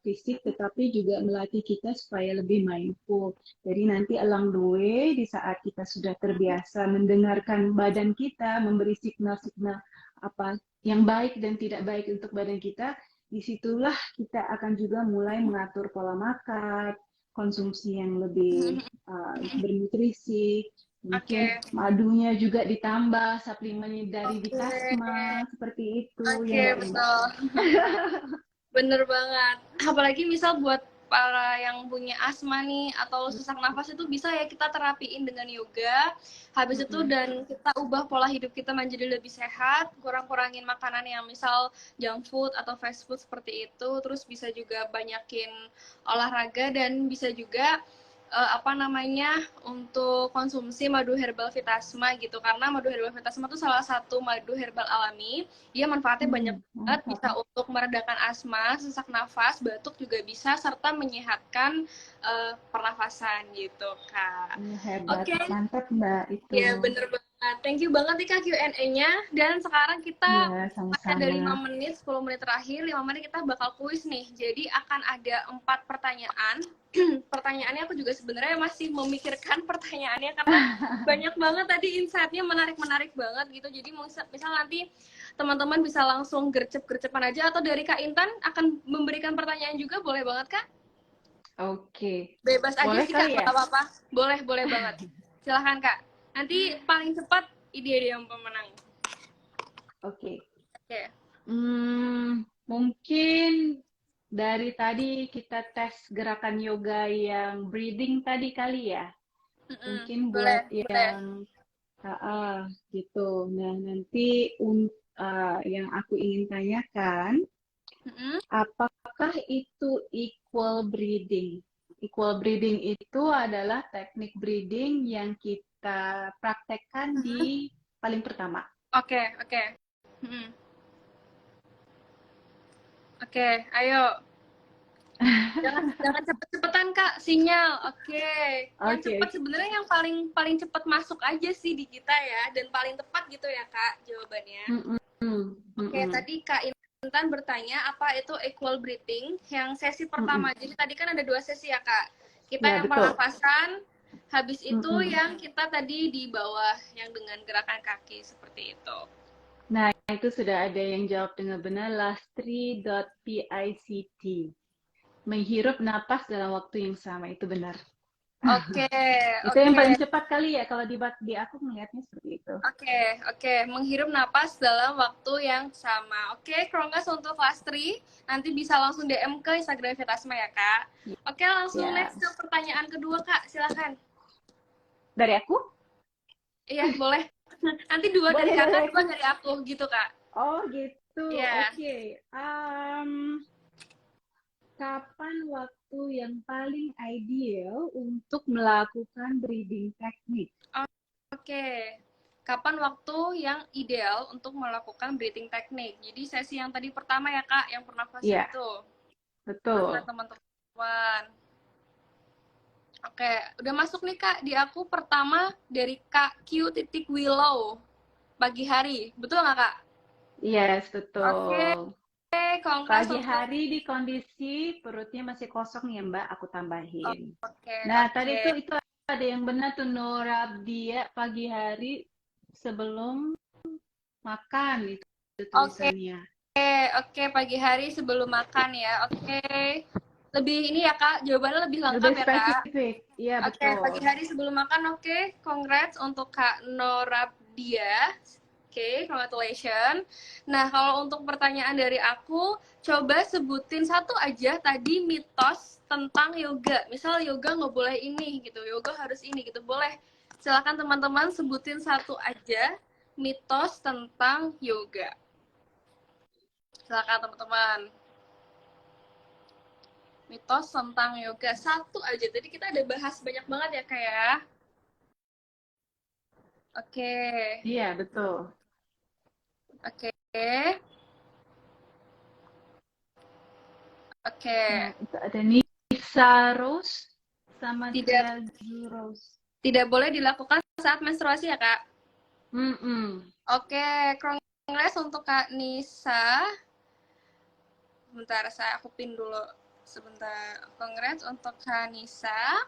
fisik, tetapi juga melatih kita supaya lebih mindful. Jadi nanti along the way, di saat kita sudah terbiasa mendengarkan badan kita, memberi signal-signal apa yang baik dan tidak baik untuk badan kita, disitulah kita akan juga mulai mengatur pola makan, konsumsi yang lebih bernutrisi, mungkin
oke,
madunya juga ditambah, suplemen dari
oke,
Vitasma, seperti itu ya
oke,
enggak ya Mbak?
betul. Bener banget. Apalagi misal buat para yang punya asma nih atau sesak nafas itu bisa ya kita terapiin dengan yoga. Habis itu
Mm-mm.
dan kita ubah pola hidup kita menjadi lebih sehat, kurang-kurangin makanan yang misal junk food atau fast food seperti itu. Terus bisa juga banyakin olahraga dan bisa juga apa namanya untuk konsumsi madu herbal Vitasma gitu karena madu herbal Vitasma itu salah satu madu herbal alami, dia manfaatnya banyak banget,
Mantap.
bisa untuk meredakan asma, sesak nafas, batuk juga bisa, serta menyehatkan pernafasan gitu, Kak.
Hebat,
Oke,
mantap Mbak itu.
ya bener banget. Thank you banget nih Kak Q&A-nya. Dan sekarang kita
Ya,
ada
sama-sama.
5 menit, 10 menit terakhir, 5 menit kita bakal kuis nih. Jadi akan ada 4 pertanyaan. Pertanyaannya aku juga sebenarnya masih memikirkan pertanyaannya karena banyak banget tadi insight-nya menarik-menarik banget gitu. Jadi misal nanti teman-teman bisa langsung gercep-gercepan aja atau dari Kak Intan akan memberikan pertanyaan juga, boleh banget Kak?
Oke,
Bebas aja
boleh
sih Kak,
kali
nggak
ya?
apa-apa. Boleh, boleh banget. Silahkan Kak. Nanti paling cepat dia yang pemenang.
Oke.
Oke.
Mungkin dari tadi kita tes gerakan yoga yang breathing tadi kali ya. Mungkin
Boleh,
buat
boleh.
yang gitu. Nah, nanti yang aku ingin tanyakan,
Mm-mm.
apakah itu equal breathing? Equal breathing itu adalah teknik breathing yang kita praktekkan
Mm-mm.
di paling pertama.
Oke, oke. Mm-mm. Oke, ayo. Jangan cepet-cepetan Kak, sinyal. Oke. Yang
Oke,
cepet sebenarnya yang paling paling cepet masuk aja sih di kita ya dan paling tepat gitu ya Kak jawabannya.
mm-mm,
Oke,
mm-mm,
tadi Kak Intan bertanya apa itu equal breathing yang sesi
mm-mm.
pertama. Jadi tadi kan ada 2 sesi ya Kak. Kita
Ya,
yang
betul.
pernapasan, habis itu
Mm-mm.
yang kita tadi di bawah yang dengan gerakan kaki seperti itu.
Nah, itu sudah ada yang jawab dengan benar, lastri.pict. Menghirup napas dalam waktu yang sama, itu benar.
Oke,
Itu yang
oke.
paling cepat kali ya, kalau di aku melihatnya seperti itu.
Oke, oke. Menghirup napas dalam waktu yang sama. Oke, kalau nggak untuk kelas 3, nanti bisa langsung DM ke Instagram Vitasma ya, Kak. Oke, langsung
Ya,
next ke pertanyaan kedua, Kak. Silakan.
dari aku?
Iya, boleh. Nanti dua dari
Boleh dari
Kakak, dua
aku?
dari aku, gitu, Kak.
Oh gitu,
Iya.
oke. kapan waktu yang paling ideal untuk melakukan breathing technique?
Oke. Kapan waktu yang ideal untuk melakukan breathing technique? Jadi sesi yang tadi pertama ya Kak, yang pernafasan
Iya,
itu.
betul.
Buat teman-teman. Oke, udah masuk nih Kak. Di aku pertama dari Kak Q titik Willow. Pagi hari. Betul nggak Kak?
Yes,
Oke,
betul.
kongres
Pagi
untuk...
hari di kondisi perutnya masih kosong ya Mbak, aku tambahin.
Oke,
Nah, tadi
oke.
itu ada yang benar tuh Nora dia pagi hari sebelum makan itu
Oke,
tulisannya.
oke. Pagi hari sebelum makan ya. Oke. Lebih ini ya Kak, jawabannya lebih lengkap
Lebih
ya Kak.
spesifik. Iya,
Oke, pagi
betul.
hari sebelum makan, oke. Congrats untuk Kak Norabdia. Oke, congratulations. Nah, kalau untuk pertanyaan dari aku, coba sebutin satu aja tadi mitos tentang yoga. Misal yoga nggak boleh ini gitu, yoga harus ini gitu. Boleh. Silakan teman-teman sebutin satu aja mitos tentang yoga. Silakan teman-teman. Mitos tentang yoga satu aja. Tadi kita ada bahas banyak banget ya kayak. Oke.
Iya, betul.
Oke. Oke.
Nah, itu ada Nisa Rose sama
Tidak
Tiazu Rose.
tidak boleh dilakukan saat menstruasi ya, Kak.
Mm-mm.
Oke, kongres untuk Kak Nisa. Bentar, aku pin dulu sebentar. Kongres untuk Kak Nisa.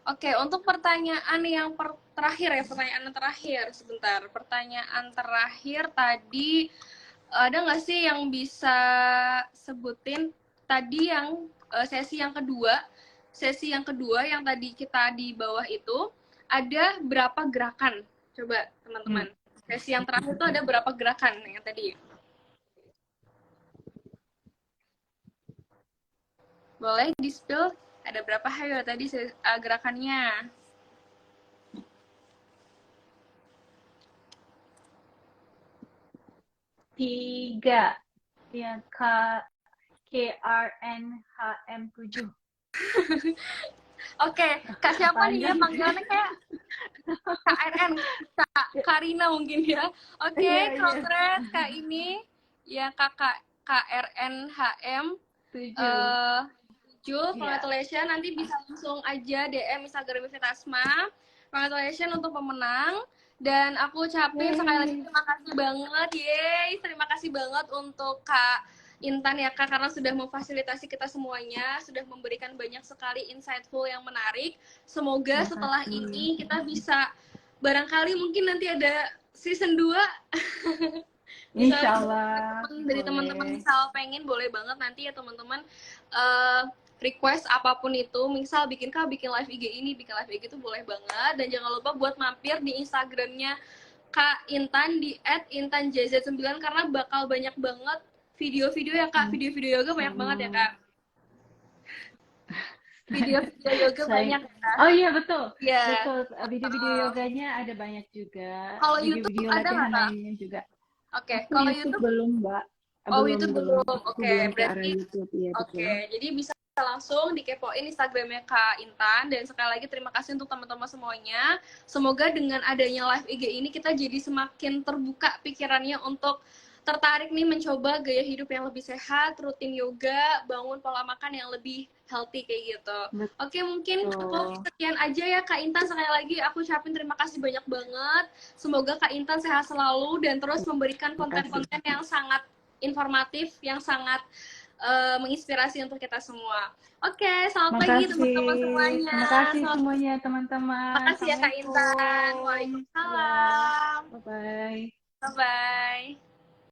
Oke, untuk pertanyaan yang terakhir ya, pertanyaan terakhir sebentar. Pertanyaan terakhir tadi ada nggak sih yang bisa sebutin tadi yang sesi yang kedua yang tadi kita di bawah itu ada berapa gerakan? Coba teman-teman. Sesi yang terakhir itu ada berapa gerakan yang tadi? Boleh di-spill ada berapa hayo tadi gerakannya?
Tiga. Yang KRNHM7.
Oke, Kak siapa nih ya
Panjang.
panggilannya kayak KRN, Kak Karina mungkin ya. Oke,
Iya, iya.
congrats Kak ini ya Kakak KRNHM
7.
Jul,
Iya.
congratulations. Nanti bisa langsung aja DM Instagram Vitasma. Congratulations untuk pemenang. Dan aku ucapin sekali lagi terima kasih banget. Yeay, terima kasih banget untuk Kak Intan ya Kak, karena sudah memfasilitasi kita semuanya, sudah memberikan banyak sekali insightful yang menarik. Semoga setelah ini kita bisa, barangkali mungkin nanti ada season 2.
Insya Allah.
Dari teman-teman misal pengen, boleh banget nanti ya teman-teman request apapun itu, misal bikin live IG ini, bikin live IG itu boleh banget. Dan jangan lupa buat mampir di Instagramnya Kak Intan di @intanjz9 karena bakal banyak banget video-video ya Kak, video-video yoga banyak banget ya Kak. Video-video yoga banyak ya Kak.
Oh iya, betul.
Ya.
Betul. Video-video yoganya ada banyak juga.
Kalau
Video-video
YouTube ada
latihan
nggak Kak?
lainnya juga.
Oke,
Aku
kalau
YouTube belum, Mbak.
Oh, YouTube belum.
Aku
Oke,
belum ke arah
berarti
YouTube, ya betul.
Oke, jadi bisa langsung dikepoin Instagramnya Kak Intan. Dan sekali lagi terima kasih untuk teman-teman semuanya. Semoga dengan adanya live IG ini kita jadi semakin terbuka pikirannya untuk tertarik nih mencoba gaya hidup yang lebih sehat, rutin yoga, bangun pola makan yang lebih healthy kayak gitu. Oke, mungkin sekian aja ya Kak Intan. Sekali lagi aku ucapin terima kasih banyak banget. Semoga Kak Intan sehat selalu dan terus memberikan konten-konten yang sangat informatif, yang sangat menginspirasi untuk kita semua. Oke, selamat pagi teman-teman semuanya.
Terima kasih semuanya teman-teman.
Terima kasih ya Kak Intan. Waalaikumsalam.
Bye-bye.
Bye-bye.